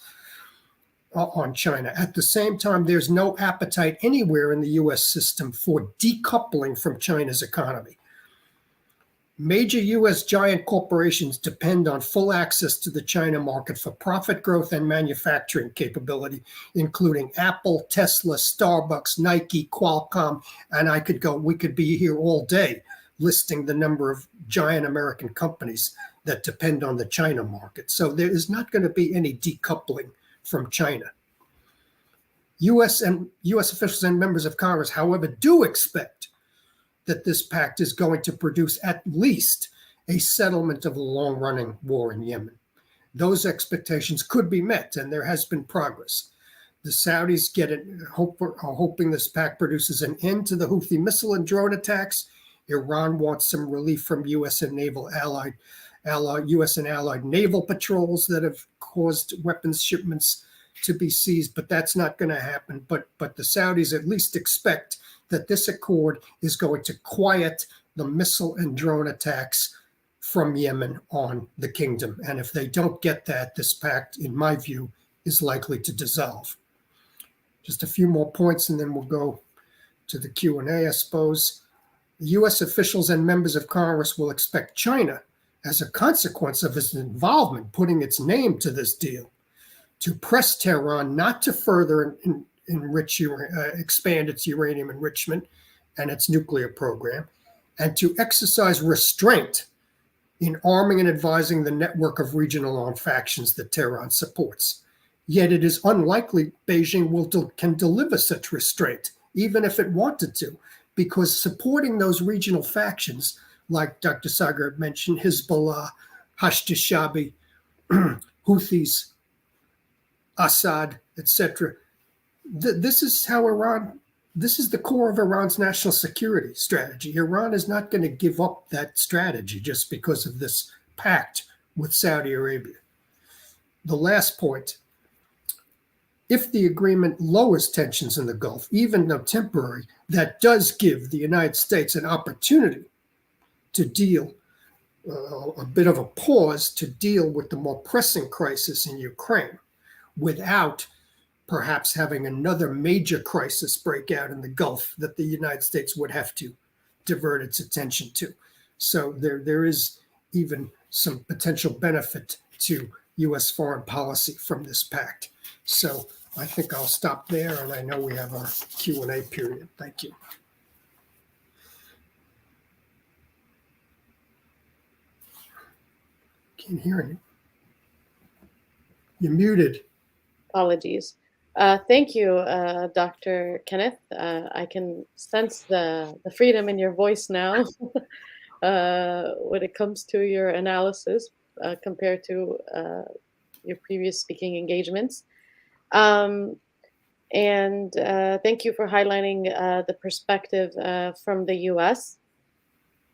on China. At the same time, there's no appetite anywhere in the U.S. system for decoupling from China's economy. Major U.S. giant corporations depend on full access to the China market for profit growth and manufacturing capability, including Apple, Tesla, Starbucks, Nike, Qualcomm, and we could be here all day listing the number of giant American companies that depend on the China market. So there is not going to be any decoupling from China. U.S. officials and members of Congress, however, do expect that this pact is going to produce at least a settlement of the long-running war in Yemen. Those expectations could be met, and there has been progress. The Saudis are hoping this pact produces an end to the Houthi missile and drone attacks. Iran wants some relief from U.S. and allied naval patrols that have caused weapons shipments to be seized, but that's not going to happen. But the Saudis at least expect that this accord is going to quiet the missile and drone attacks from Yemen on the kingdom. And if they don't get that, this pact, in my view, is likely to dissolve. Just a few more points, and then we'll go to the Q&A, I suppose. The U.S. officials and members of Congress will expect China, as a consequence of its involvement, putting its name to this deal, to press Tehran not to further expand its uranium enrichment and its nuclear program, and to exercise restraint in arming and advising the network of regional armed factions that Tehran supports. Yet it is unlikely Beijing can deliver such restraint, even if it wanted to, because supporting those regional factions, like Dr. Sagar mentioned, Hezbollah, Hashd-e-Shabi, Houthis, Assad, etc. This is the core of Iran's national security strategy. Iran is not going to give up that strategy just because of this pact with Saudi Arabia. The last point, if the agreement lowers tensions in the Gulf, even though temporary, that does give the United States an opportunity to deal, a bit of a pause to deal with the more pressing crisis in Ukraine without perhaps having another major crisis break out in the Gulf that the United States would have to divert its attention to. So there is even some potential benefit to U.S. foreign policy from this pact. So I think I'll stop there, and I know we have our Q&A period. Thank you. Can't hear you. You're muted. Apologies. Thank you, Dr. Kenneth. I can sense the freedom in your voice now when it comes to your analysis compared to your previous speaking engagements. And thank you for highlighting the perspective from the U.S.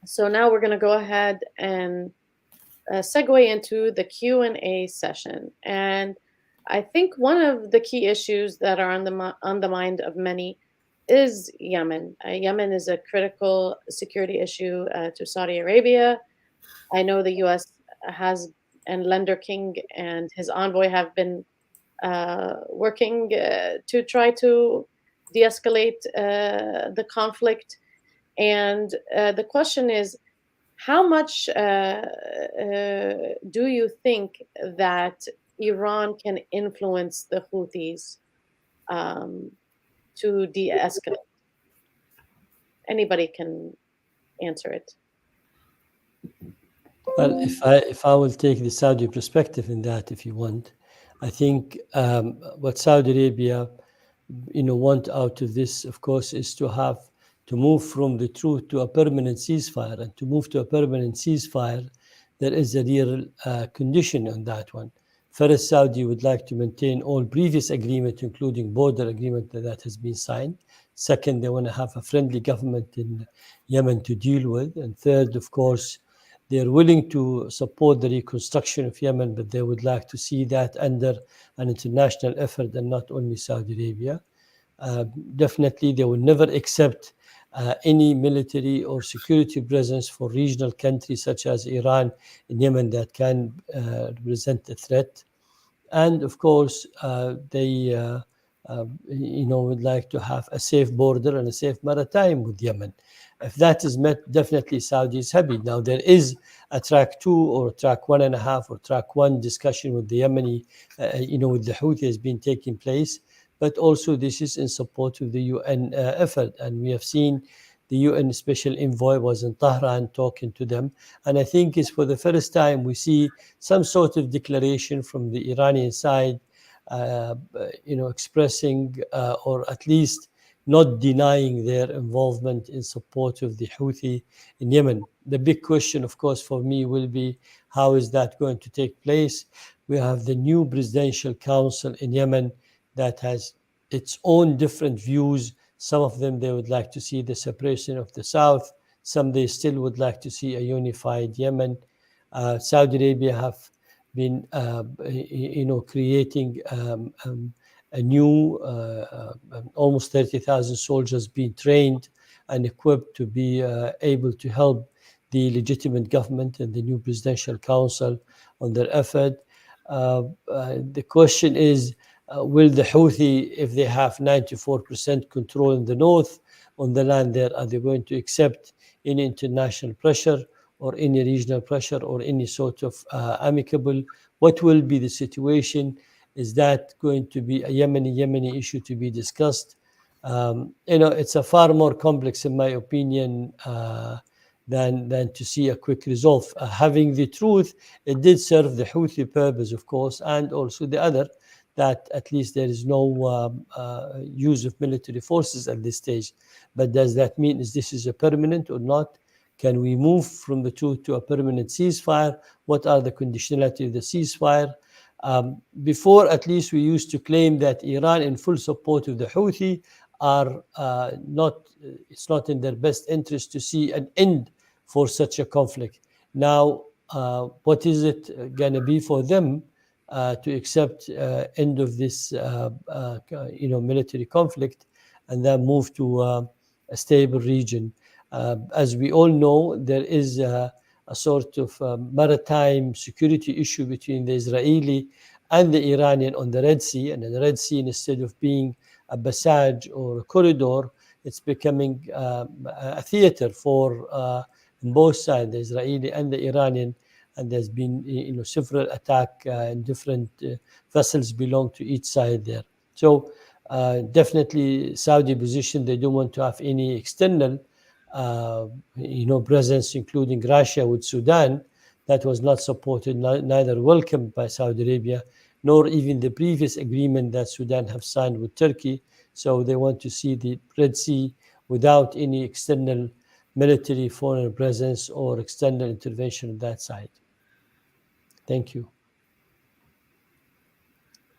So now we're going to go ahead and segue into the Q&A session. And I think one of the key issues that are on the mind of many is Yemen. Yemen is a critical security issue to Saudi Arabia. I know the U.S. and Lender King and his envoy have been working to try to de-escalate the conflict. And the question is, how much do you think that Iran can influence the Houthis to de-escalate? Anybody can answer it. Well, if I will take the Saudi perspective in that, if you want, I think what Saudi Arabia, want out of this, of course, is to move from the truce to a permanent ceasefire, and to move to a permanent ceasefire, there is a real condition on that one. First, Saudi would like to maintain all previous agreement, including border agreement that has been signed. Second, they want to have a friendly government in Yemen to deal with. And third, of course, they're willing to support the reconstruction of Yemen, but they would like to see that under an international effort and not only Saudi Arabia. Definitely, they will never accept any military or security presence for regional countries such as Iran and Yemen that can represent a threat. And of course, they would like to have a safe border and a safe maritime with Yemen. If that is met, definitely Saudi is happy. Now, there is a track 2 or track 1.5 or track 1 discussion with the Yemeni, with the Houthi has been taking place. But also this is in support of the UN effort. And we have seen the UN Special Envoy was in Tehran talking to them. And I think it's for the first time we see some sort of declaration from the Iranian side, expressing or at least not denying their involvement in support of the Houthi in Yemen. The big question, of course, for me will be, how is that going to take place? We have the new presidential council in Yemen that has its own different views. Some of them, they would like to see the separation of the South. Some, they still would like to see a unified Yemen. Saudi Arabia have been, creating a new almost 30,000 soldiers being trained and equipped to be able to help the legitimate government and the new presidential council on their effort. The question is, will the Houthi, if they have 94% control in the north on the land there, are they going to accept any international pressure or any regional pressure or any sort of amicable? What will be the situation? Is that going to be a Yemeni issue to be discussed? It's a far more complex, in my opinion, than to see a quick resolve. Having the truth, it did serve the Houthi purpose, of course, and also the other, that at least there is no use of military forces at this stage. But does that mean this is a permanent or not? Can we move from the two to a permanent ceasefire? What are the conditionality of the ceasefire? Before, at least, we used to claim that Iran, in full support of the Houthi, it's not in their best interest to see an end for such a conflict. Now, what is it going to be for them to accept end of this military conflict and then move to a stable region? As we all know, there is a sort of maritime security issue between the Israeli and the Iranian on the Red Sea. And in the Red Sea, instead of being a passage or a corridor, it's becoming a theater for both sides, the Israeli and the Iranian. And there's been several attacks and different vessels belong to each side there. So definitely Saudi position, they don't want to have any external presence, including Russia with Sudan. That was not supported, neither welcomed by Saudi Arabia, nor even the previous agreement that Sudan have signed with Turkey. So they want to see the Red Sea without any external military foreign presence or external intervention on that side. Thank you.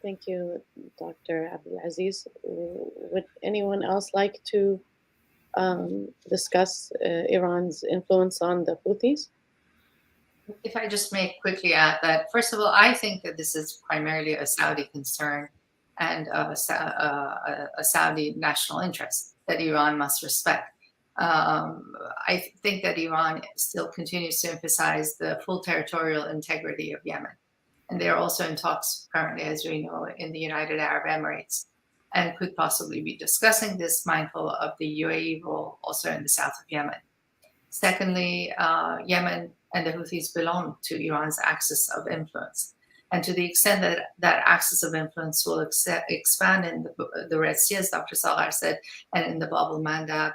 Thank you, Dr. Abdulaziz. Would anyone else like to discuss Iran's influence on the Houthis? If I just may quickly add that, first of all, I think that this is primarily a Saudi concern and a Saudi national interest that Iran must respect. I think that Iran still continues to emphasize the full territorial integrity of Yemen. And they're also in talks currently, as we know, in the United Arab Emirates, and could possibly be discussing this, mindful of the UAE role also in the south of Yemen. Secondly, Yemen and the Houthis belong to Iran's axis of influence. And to the extent that that axis of influence will expand in the Red Sea, as Dr. Salgar said, and in the Bab al-Mandab,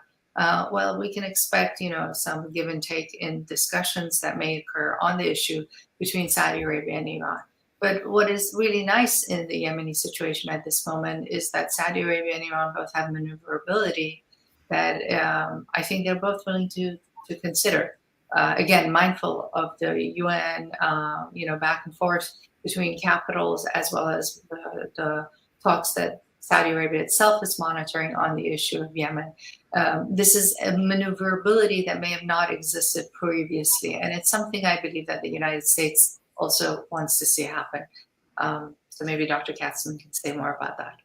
well, we can expect, some give and take in discussions that may occur on the issue between Saudi Arabia and Iran. But what is really nice in the Yemeni situation at this moment is that Saudi Arabia and Iran both have maneuverability that I think they're both willing to consider. Again, mindful of the UN, back and forth between capitals, as well as the talks that Saudi Arabia itself is monitoring on the issue of Yemen. This is a maneuverability that may have not existed previously, and it's something I believe that the United States also wants to see happen. So maybe Dr. Katzman can say more about that.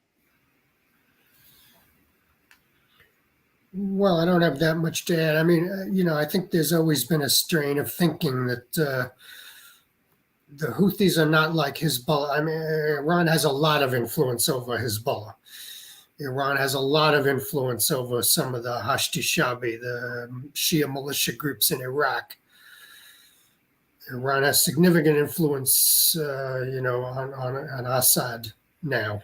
Well, I don't have that much to add. I mean, I think there's always been a strain of thinking that the Houthis are not like Hezbollah. I mean, Iran has a lot of influence over Hezbollah. Iran has a lot of influence over some of the Hashdi Shabi, the Shia militia groups in Iraq. Iran has significant influence, on Assad now.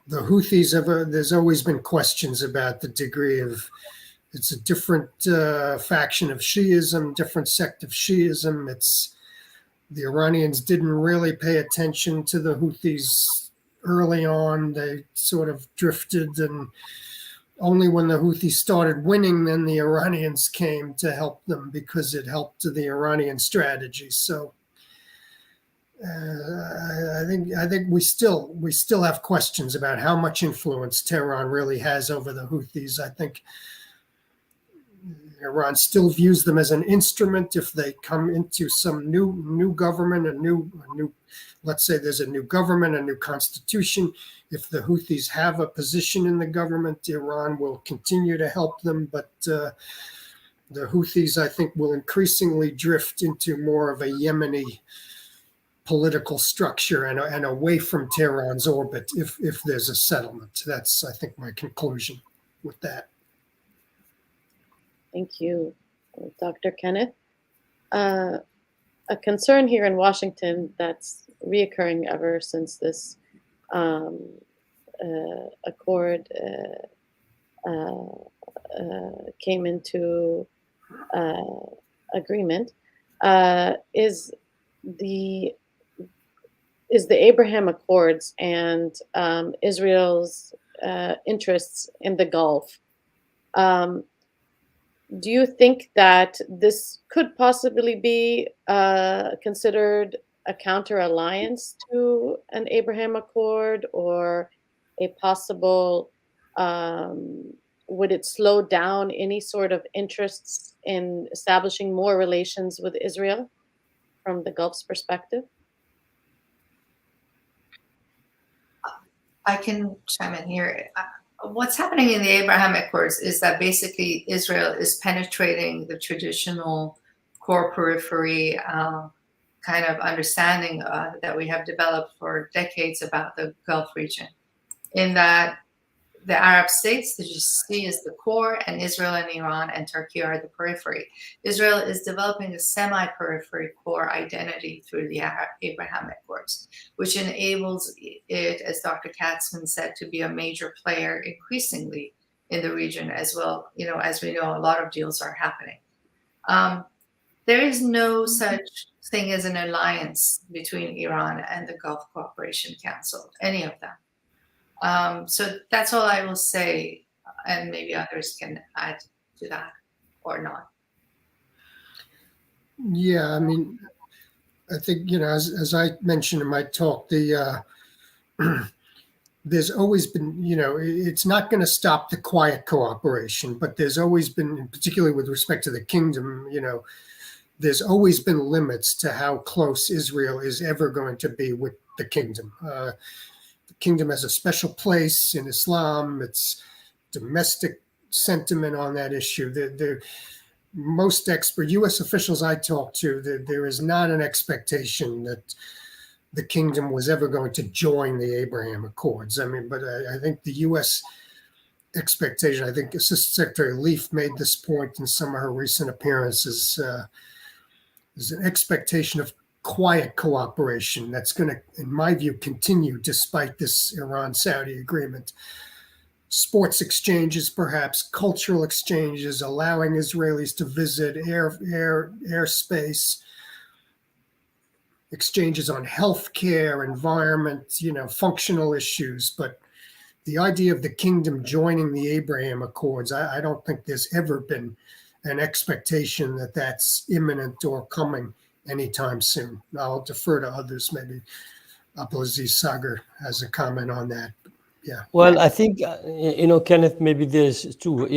The Houthis there's always been questions about the degree of It's a different faction of Shiism, different sect of Shiism. The Iranians didn't really pay attention to the Houthis early on. They sort of drifted, and only when the Houthis started winning, then the Iranians came to help them because it helped the Iranian strategy. So I think we still have questions about how much influence Tehran really has over the Houthis. I think Iran still views them as an instrument. If they come into some new government, a new let's say there's a new government, a new constitution. If the Houthis have a position in the government, Iran will continue to help them. But the Houthis, I think, will increasingly drift into more of a Yemeni political structure and away from Tehran's orbit if there's a settlement. That's, I think, my conclusion with that. Thank you, Dr. Kenneth. A concern here in Washington that's reoccurring ever since this accord came into agreement is the Abraham Accords and Israel's interests in the Gulf. Do you think that this could possibly be considered a counter-alliance to an Abraham Accord, or a possible, would it slow down any sort of interests in establishing more relations with Israel from the Gulf's perspective? I can chime in here. What's happening in the Abraham Accords is that basically Israel is penetrating the traditional core periphery kind of understanding that we have developed for decades about the Gulf region, in that the Arab states, the GCC is the core, and Israel and Iran and Turkey are the periphery. Israel is developing a semi-periphery core identity through the Abraham Accords, which enables it, as Dr. Katzman said, to be a major player increasingly in the region as well. You know, as we know, a lot of deals are happening. There is no such thing as an alliance between Iran and the Gulf Cooperation Council, any of them. So that's all I will say, and maybe others can add to that or not. Yeah, I mean, I think, as I mentioned in my talk, there's always been, it's not going to stop the quiet cooperation, but there's always been, particularly with respect to the kingdom, there's always been limits to how close Israel is ever going to be with the kingdom. Kingdom has a special place in Islam. It's domestic sentiment on that issue. Most U.S. officials I talked to, there is not an expectation that the kingdom was ever going to join the Abraham Accords. I mean, but I think the U.S. expectation, I think Assistant Secretary Leaf made this point in some of her recent appearances, there's an expectation of quiet cooperation that's going to, in my view, continue despite this Iran-Saudi agreement. Sports exchanges, perhaps cultural exchanges, allowing Israelis to visit airspace, exchanges on healthcare, environment, functional issues. But the idea of the kingdom joining the Abraham Accords, I don't think there's ever been an expectation that that's imminent or coming anytime soon. I'll defer to others. Maybe Abdulaziz Sagar has a comment on that. Yeah. Well, I think, Kenneth, maybe there's two.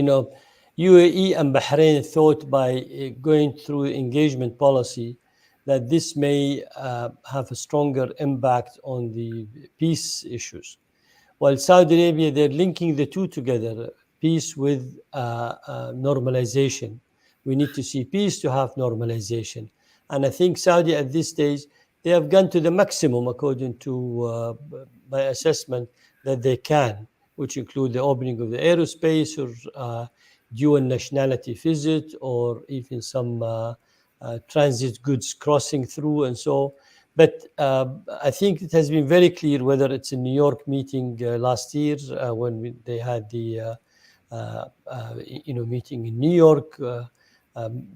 UAE and Bahrain thought by going through engagement policy that this may have a stronger impact on the peace issues. While Saudi Arabia, they're linking the two together, peace with normalization. We need to see peace to have normalization. And I think Saudi at this stage, they have gone to the maximum, according to my assessment, that they can, which include the opening of the aerospace or dual nationality visit, or even some transit goods crossing through and so. But I think it has been very clear, whether it's a New York meeting last year when they had the meeting in New York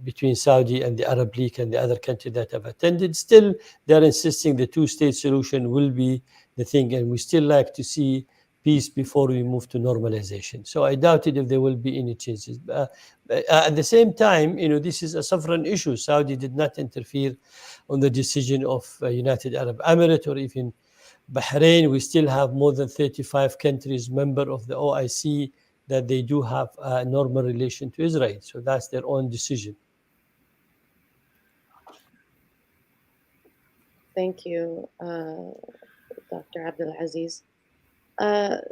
between Saudi and the Arab League and the other countries that have attended. Still, they're insisting the two-state solution will be the thing, and we still like to see peace before we move to normalization. So I doubted if there will be any changes. At the same time, this is a sovereign issue. Saudi did not interfere on the decision of United Arab Emirates or even Bahrain. We still have more than 35 countries member of the OIC that they do have a normal relation to Israel. So that's their own decision. Thank you, Dr. Abdulaziz.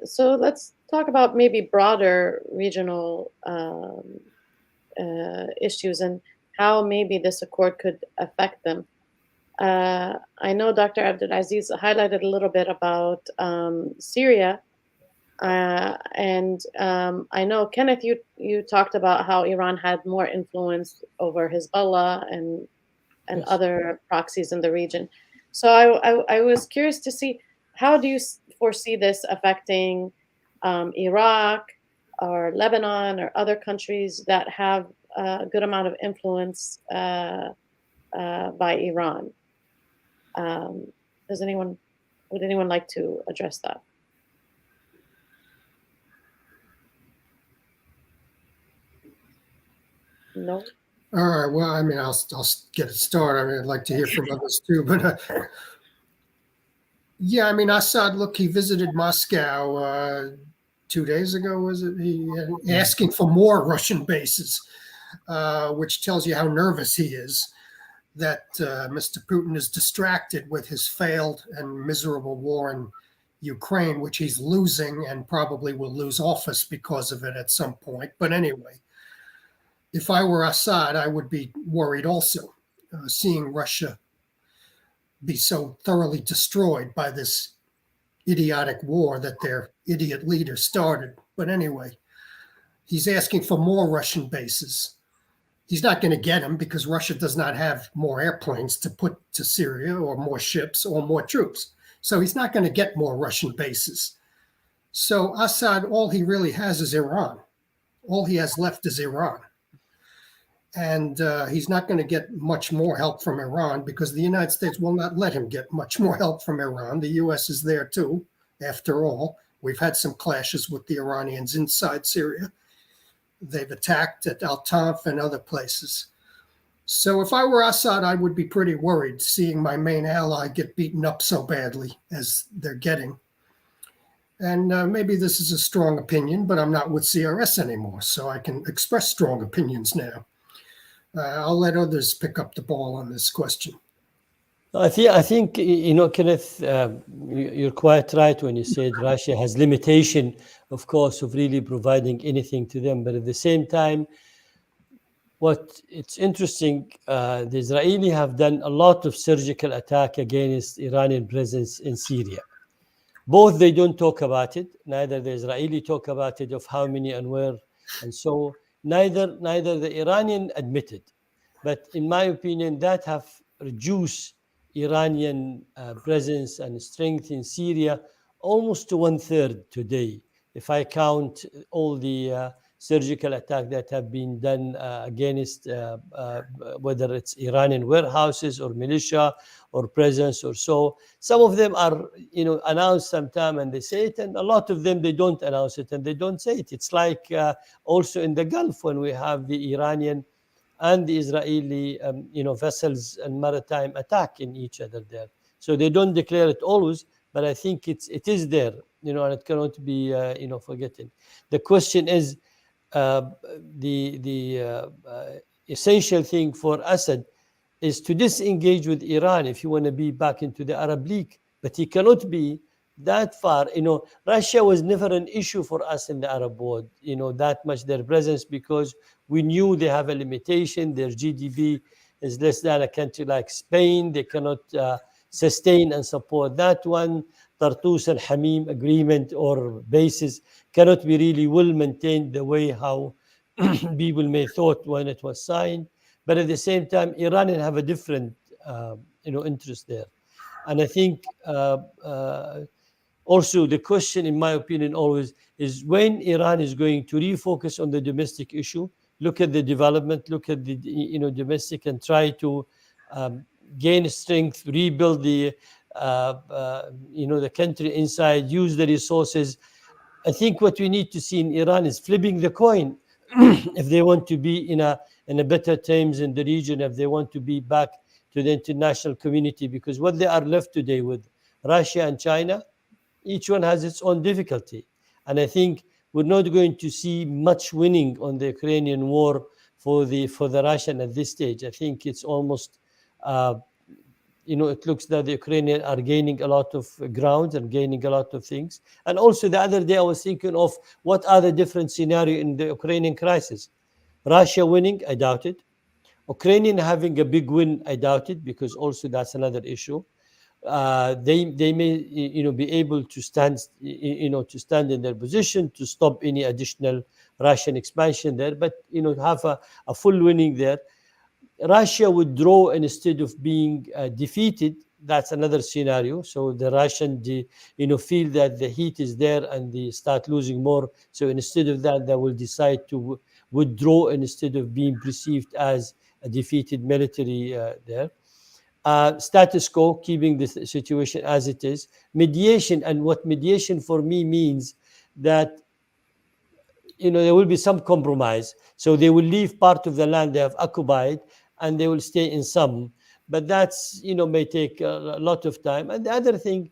So let's talk about maybe broader regional issues and how maybe this accord could affect them. I know Dr. Abdulaziz highlighted a little bit about Syria. And I know, Kenneth, you talked about how Iran had more influence over Hezbollah and Yes. other proxies in the region. So I was curious to see, how do you foresee this affecting Iraq or Lebanon or other countries that have a good amount of influence by Iran? Would anyone like to address that? No. All right. Well, I mean, I'll get it started. I mean, I'd like to hear from others too, but yeah, I mean, Assad, look, he visited Moscow 2 days ago, was it? He asking for more Russian bases, which tells you how nervous he is that Mr. Putin is distracted with his failed and miserable war in Ukraine, which he's losing and probably will lose office because of it at some point. But anyway, if I were Assad, I would be worried also, seeing Russia be so thoroughly destroyed by this idiotic war that their idiot leader started. But anyway, he's asking for more Russian bases. He's not going to get them because Russia does not have more airplanes to put to Syria or more ships or more troops. So he's not going to get more Russian bases. So Assad, all he really has is Iran. All he has left is Iran. And he's not going to get much more help from Iran because the United States will not let him get much more help from Iran. The U.S. is there too, after all. We've had some clashes with the Iranians inside Syria. They've attacked at Al-Tanf and other places. So if I were Assad, I would be pretty worried seeing my main ally get beaten up so badly as they're getting. And maybe this is a strong opinion, but I'm not with CRS anymore, so I can express strong opinions now. I'll let others pick up the ball on this question. I think Kenneth, you're quite right when you said Russia has limitation, of course, of really providing anything to them. But at the same time, it's interesting, the Israelis have done a lot of surgical attack against Iranian presence in Syria. Both, they don't talk about it. Neither the Israeli talk about it, of how many and where, and so neither the Iranian admitted. But in my opinion, that have reduced Iranian presence and strength in Syria almost to 1/3 today, if I count all the surgical attacks that have been done against whether it's Iranian warehouses or militia or presence or so. Some of them are announced sometime and they say it, and a lot of them they don't announce it and they don't say it. It's like also in the Gulf when we have the Iranian and the Israeli vessels and maritime attack in each other there. So they don't declare it always, but I think it is there, and it cannot be forgotten. The question is, the essential thing for Assad is to disengage with Iran if you want to be back into the Arab League, but he cannot be that far. Russia was never an issue for us in the Arab world, that much their presence, because we knew they have a limitation. Their GDP is less than a country like Spain. They cannot sustain and support that one. Tartus and Hamim agreement or basis cannot be really well maintained the way how people may thought when it was signed. But at the same time, Iran have a different interest there. And I think Also, the question, in my opinion, always is when Iran is going to refocus on the domestic issue, look at the development, look at the domestic, and try to gain strength, rebuild the the country inside, use the resources. I think what we need to see in Iran is flipping the coin. If they want to be in a better terms in the region, if they want to be back to the international community, because what they are left today with Russia and China, each one has its own difficulty. And I think we're not going to see much winning on the Ukrainian war for the Russian at this stage. I think it's almost it looks that the Ukrainians are gaining a lot of ground and gaining a lot of things. And also the other day I was thinking of what are the different scenarios in the Ukrainian crisis. Russia winning, I doubt it. Ukrainian having a big win, I doubt it, because also that's another issue. They may be able to stand in their position to stop any additional Russian expansion there, but have a full winning there. Russia would draw instead of being defeated. That's another scenario. So the Russian, feel that the heat is there and they start losing more. So instead of that, they will decide to withdraw instead of being perceived as a defeated military there. Status quo, keeping the situation as it is. Mediation, and what mediation for me means that there will be some compromise. So they will leave part of the land they have occupied and they will stay in some. But that's, may take a lot of time. And the other thing,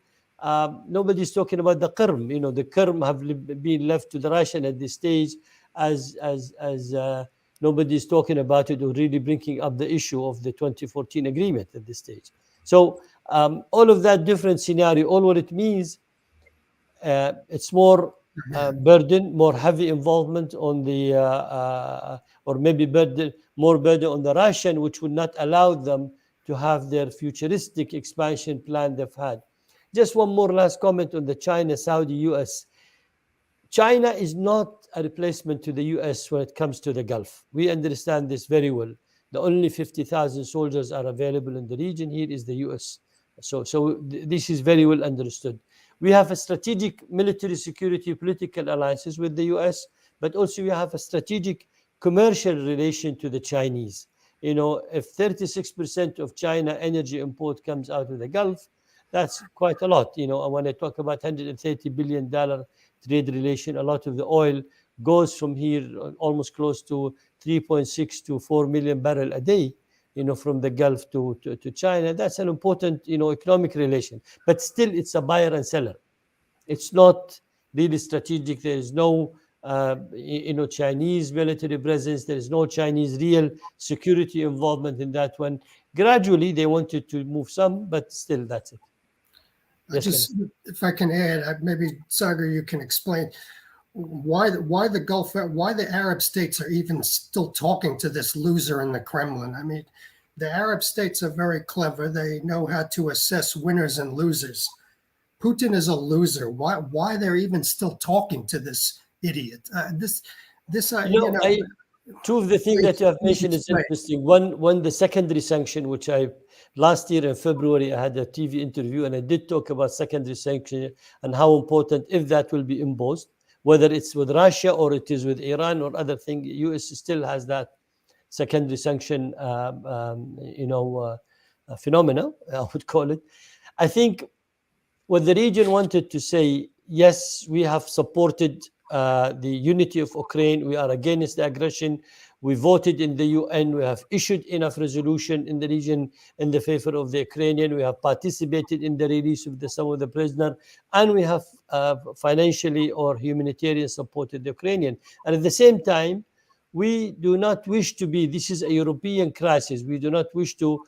nobody's talking about the Qurm. The Qurm have been left to the Russian at this stage as nobody's talking about it or really bringing up the issue of the 2014 agreement at this stage. So all of that different scenario, all what it means, it's more burden, more heavy involvement on the, or maybe more burden on the Russian, which would not allow them to have their futuristic expansion plan they've had. Just one more last comment on the China, Saudi, US. China is not a replacement to the US when it comes to the Gulf. We understand this very well. The only 50,000 soldiers are available in the region. Here is the US. So this is very well understood. We have a strategic military security political alliances with the US, but also we have a strategic commercial relation to the Chinese. If 36% of China energy import comes out of the Gulf, that's quite a lot. And when I talk about $130 billion trade relation, a lot of the oil goes from here almost close to 3.6 to 4 million barrel a day, from the Gulf to China. That's an important, economic relation. But still, it's a buyer and seller. It's not really strategic. There is no, Chinese military presence. There is no Chinese real security involvement in that one. Gradually, they wanted to move some, but still, that's it. Yes, if I can add, maybe Sagar, you can explain why the Gulf, why the Arab states are even still talking to this loser in the Kremlin. I mean, the Arab states are very clever. They know how to assess winners and losers. Putin is a loser. Why they're even still talking to this idiot? Two of the things that you have mentioned is interesting. One, the secondary sanction, which last year in February, I had a TV interview and I did talk about secondary sanction and how important, if that will be imposed, whether it's with Russia or it is with Iran or other thing, US still has that secondary sanction, phenomena, I would call it. I think what the region wanted to say, yes, we have supported the unity of Ukraine. We are against the aggression. We voted in the UN. We have issued enough resolution in the region in the favor of the Ukrainian. We have participated in the release of some of the prisoners, and we have financially or humanitarian supported the Ukrainian. And at the same time, we do not wish to be, this is a European crisis. We do not wish to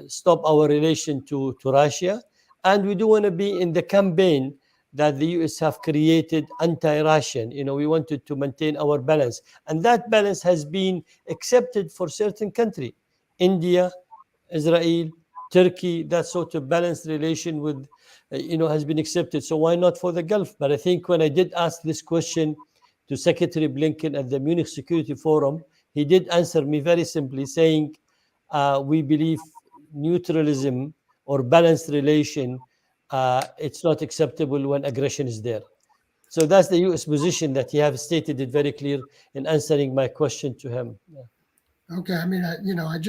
stop our relation to Russia. And we do want to be in the campaign that the US have created anti-Russian. We wanted to maintain our balance. And that balance has been accepted for certain countries. India, Israel, Turkey, that sort of balanced relation with, has been accepted. So why not for the Gulf? But I think when I did ask this question to Secretary Blinken at the Munich Security Forum, he did answer me very simply saying, we believe neutralism or balanced relation it's not acceptable when aggression is there. So that's the U.S. position that he have stated it very clear in answering my question to him. Yeah. Okay, I mean, I'm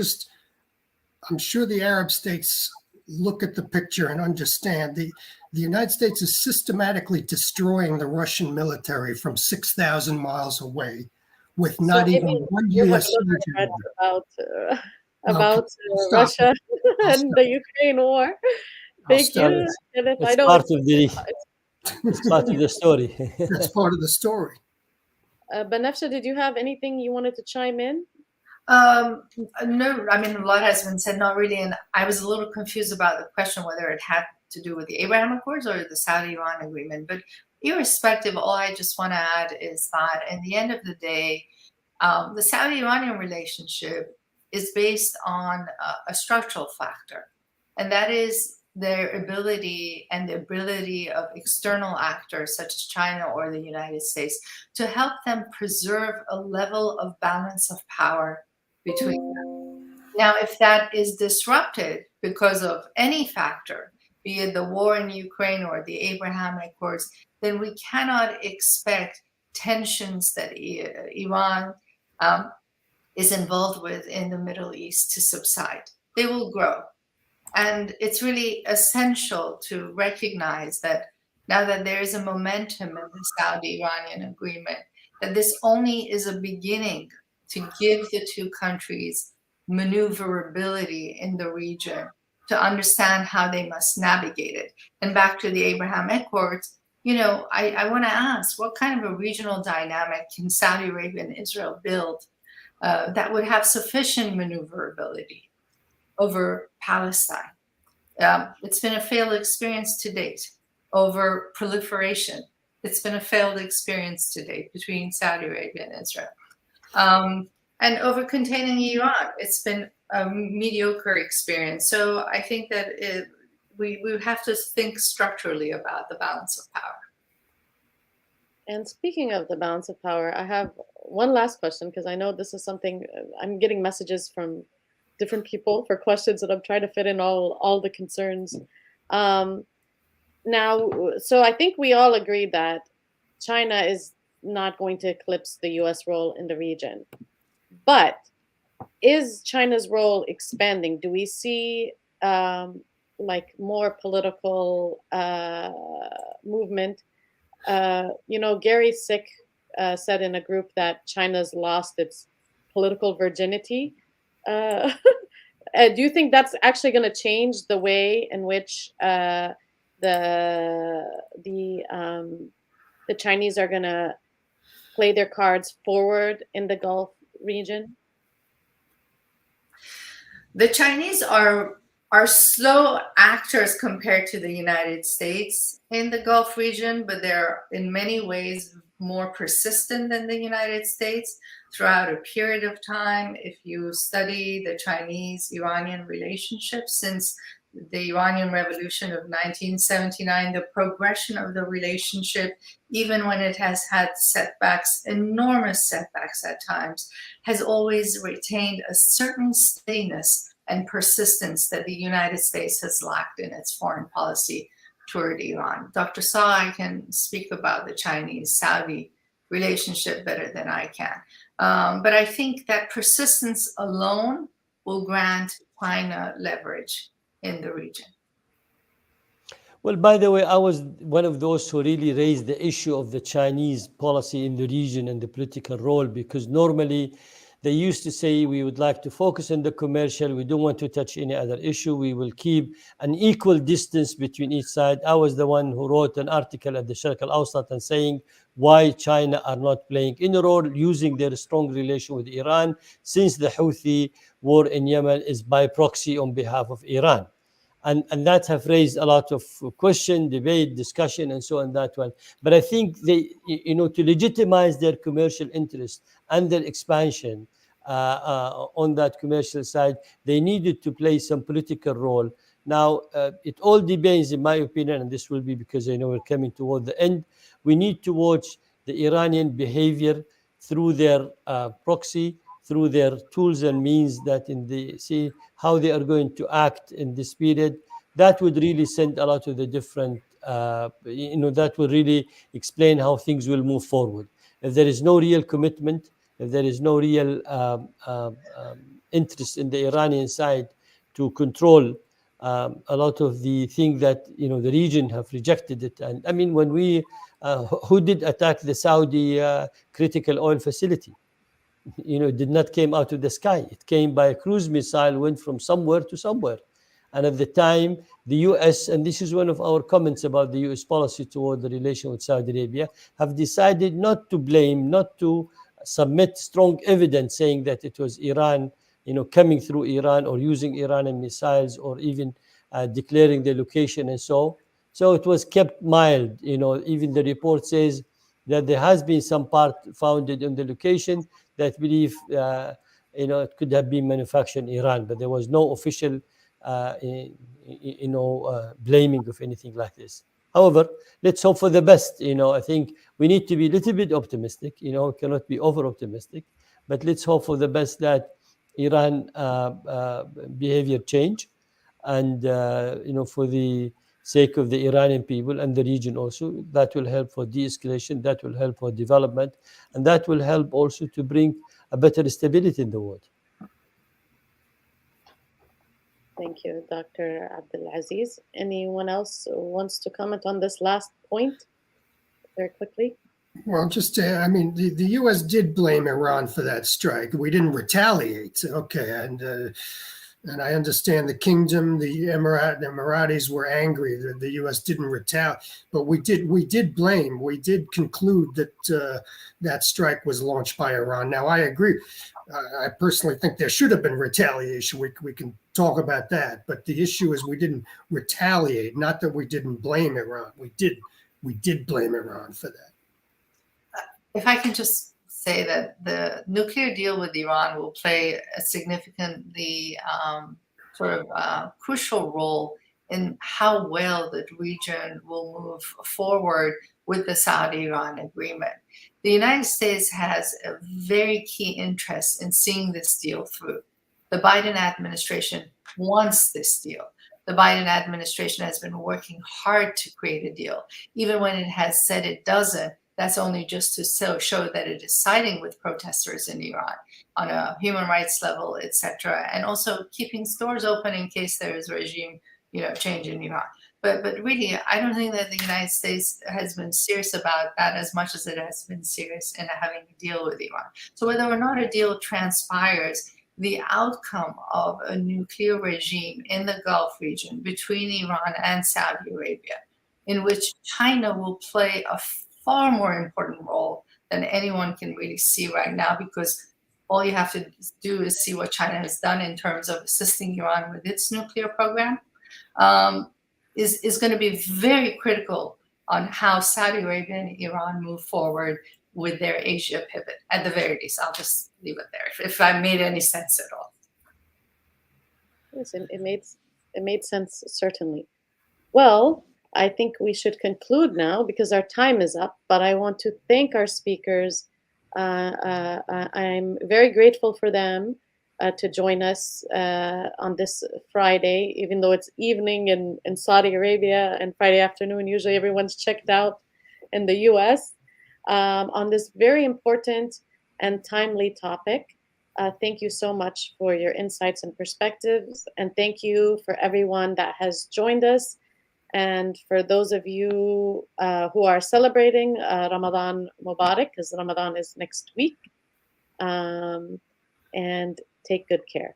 sure the Arab states look at the picture and understand the United States is systematically destroying the Russian military from 6,000 miles away with So not even maybe one you have U.S. not soldier read there. about Stop. Russia I'll and stop. the Ukraine war. I'll Thank stop. you, Kenneth. I It's know part of the it's part of the story. That's part of the story. Banafsheh, did you have anything you wanted to chime in? No, I mean, a lot has been said, not really. And I was a little confused about the question, whether it had to do with the Abraham Accords or the Saudi-Iran agreement. But irrespective, all I just want to add is that in the end of the day, the Saudi-Iranian relationship is based on a structural factor, and that is their ability and the ability of external actors such as China or the United States to help them preserve a level of balance of power between them. Now, if that is disrupted because of any factor, be it the war in Ukraine or the Abraham Accords, then we cannot expect tensions that Iran is involved with in the Middle East to subside. They will grow. And it's really essential to recognize that now that there is a momentum in the Saudi-Iranian agreement, that this only is a beginning to give the two countries maneuverability in the region to understand how they must navigate it. And back to the Abraham Accords, I want to ask, what kind of a regional dynamic can Saudi Arabia and Israel build that would have sufficient maneuverability over Palestine? It's been a failed experience to date. Over proliferation, it's been a failed experience to date between Saudi Arabia and Israel. And over containing Iran, it's been a mediocre experience. So I think that we have to think structurally about the balance of power. And speaking of the balance of power, I have one last question because I know this is something I'm getting messages from different people for questions that I'm trying to fit in all the concerns. Now, so I think we all agree that China is not going to eclipse the U.S. role in the region. But is China's role expanding? Do we see like more political movement? Gary Sick said in a group that China's lost its political virginity. Do you think that's actually going to change the way in which the Chinese are going to play their cards forward in the Gulf region? The Chinese are slow actors compared to the United States in the Gulf region, but they're in many ways more persistent than the United States throughout a period of time. If you study the Chinese-Iranian relationship since the Iranian Revolution of 1979, the progression of the relationship, even when it has had setbacks, enormous setbacks at times, has always retained a certain steadiness and persistence that the United States has lacked in its foreign policy toward Iran. Dr. Saw can speak about the Chinese-Saudi relationship better than I can. But I think that persistence alone will grant China leverage in the region. Well, by the way, I was one of those who really raised the issue of the Chinese policy in the region and the political role, because normally they used to say we would like to focus on the commercial. We don't want to touch any other issue. We will keep an equal distance between each side. I was the one who wrote an article at the Sharq al-Awsat and saying why China are not playing any role using their strong relation with Iran, since the Houthi war in Yemen is by proxy on behalf of Iran. And that have raised a lot of question, debate, discussion, and so on that one. But I think they, to legitimize their commercial interest and their expansion on that commercial side, they needed to play some political role. Now, it all depends, in my opinion, and this will be because I know we're coming toward the end. We need to watch the Iranian behavior through their proxy, through their tools and means, that see how they are going to act in this period. that would really send a lot of the different, that will really explain how things will move forward. If there is no real commitment, if there is no real interest in the Iranian side to control a lot of the things that the region have rejected it. And I mean, when we who did attack the Saudi critical oil facility? It did not came out of the sky. It came by a cruise missile, went from somewhere to somewhere. And at the time, the U.S., and this is one of our comments about the U.S. policy toward the relation with Saudi Arabia, have decided not to blame, not to submit strong evidence saying that it was Iran, coming through Iran or using Iranian missiles or even declaring the location and so. So it was kept mild. Even the report says that there has been some part founded in the location that believe it could have been manufactured in Iran, but there was no official blaming of anything like this. However, let's hope for the best. I think we need to be a little bit optimistic. Cannot be over optimistic, but let's hope for the best that Iran behavior change, and for the sake of the Iranian people and the region also, that will help for de-escalation, that will help for development, and that will help also to bring a better stability in the world. Thank you, Dr. Abdulaziz. Anyone else wants to comment on this last point very quickly? Well, just the U.S. did blame Iran for that strike. We didn't retaliate. Okay, and I understand the kingdom, the Emiratis were angry that the U.S. didn't retaliate, but we did blame. We did conclude that that strike was launched by Iran. Now, I agree. I personally think there should have been retaliation. We can talk about that, but the issue is we didn't retaliate. Not that we didn't blame Iran. We did blame Iran for that. If I can just say that the nuclear deal with Iran will play a significantly crucial role in how well the region will move forward with the Saudi-Iran agreement. The United States has a very key interest in seeing this deal through. The Biden administration wants this deal. The Biden administration has been working hard to create a deal. Even when it has said it doesn't, that's only just to show that it is siding with protesters in Iran on a human rights level, etc., and also keeping stores open in case there is regime, change in Iran. But really, I don't think that the United States has been serious about that as much as it has been serious in having a deal with Iran. So whether or not a deal transpires, the outcome of a nuclear regime in the Gulf region between Iran and Saudi Arabia, in which China will play a far more important role than anyone can really see right now, because all you have to do is see what China has done in terms of assisting Iran with its nuclear program, is going to be very critical on how Saudi Arabia and Iran move forward with their Asia pivot. At the very least, I'll just leave it there, if I made any sense at all. Yes, it made sense, certainly. Well, I think we should conclude now because our time is up, but I want to thank our speakers. I'm very grateful for them to join us on this Friday, even though it's evening in Saudi Arabia and Friday afternoon. Usually everyone's checked out in the US on this very important and timely topic. Thank you so much for your insights and perspectives. And thank you for everyone that has joined us. And for those of you who are celebrating Ramadan Mubarak, because Ramadan is next week. And take good care.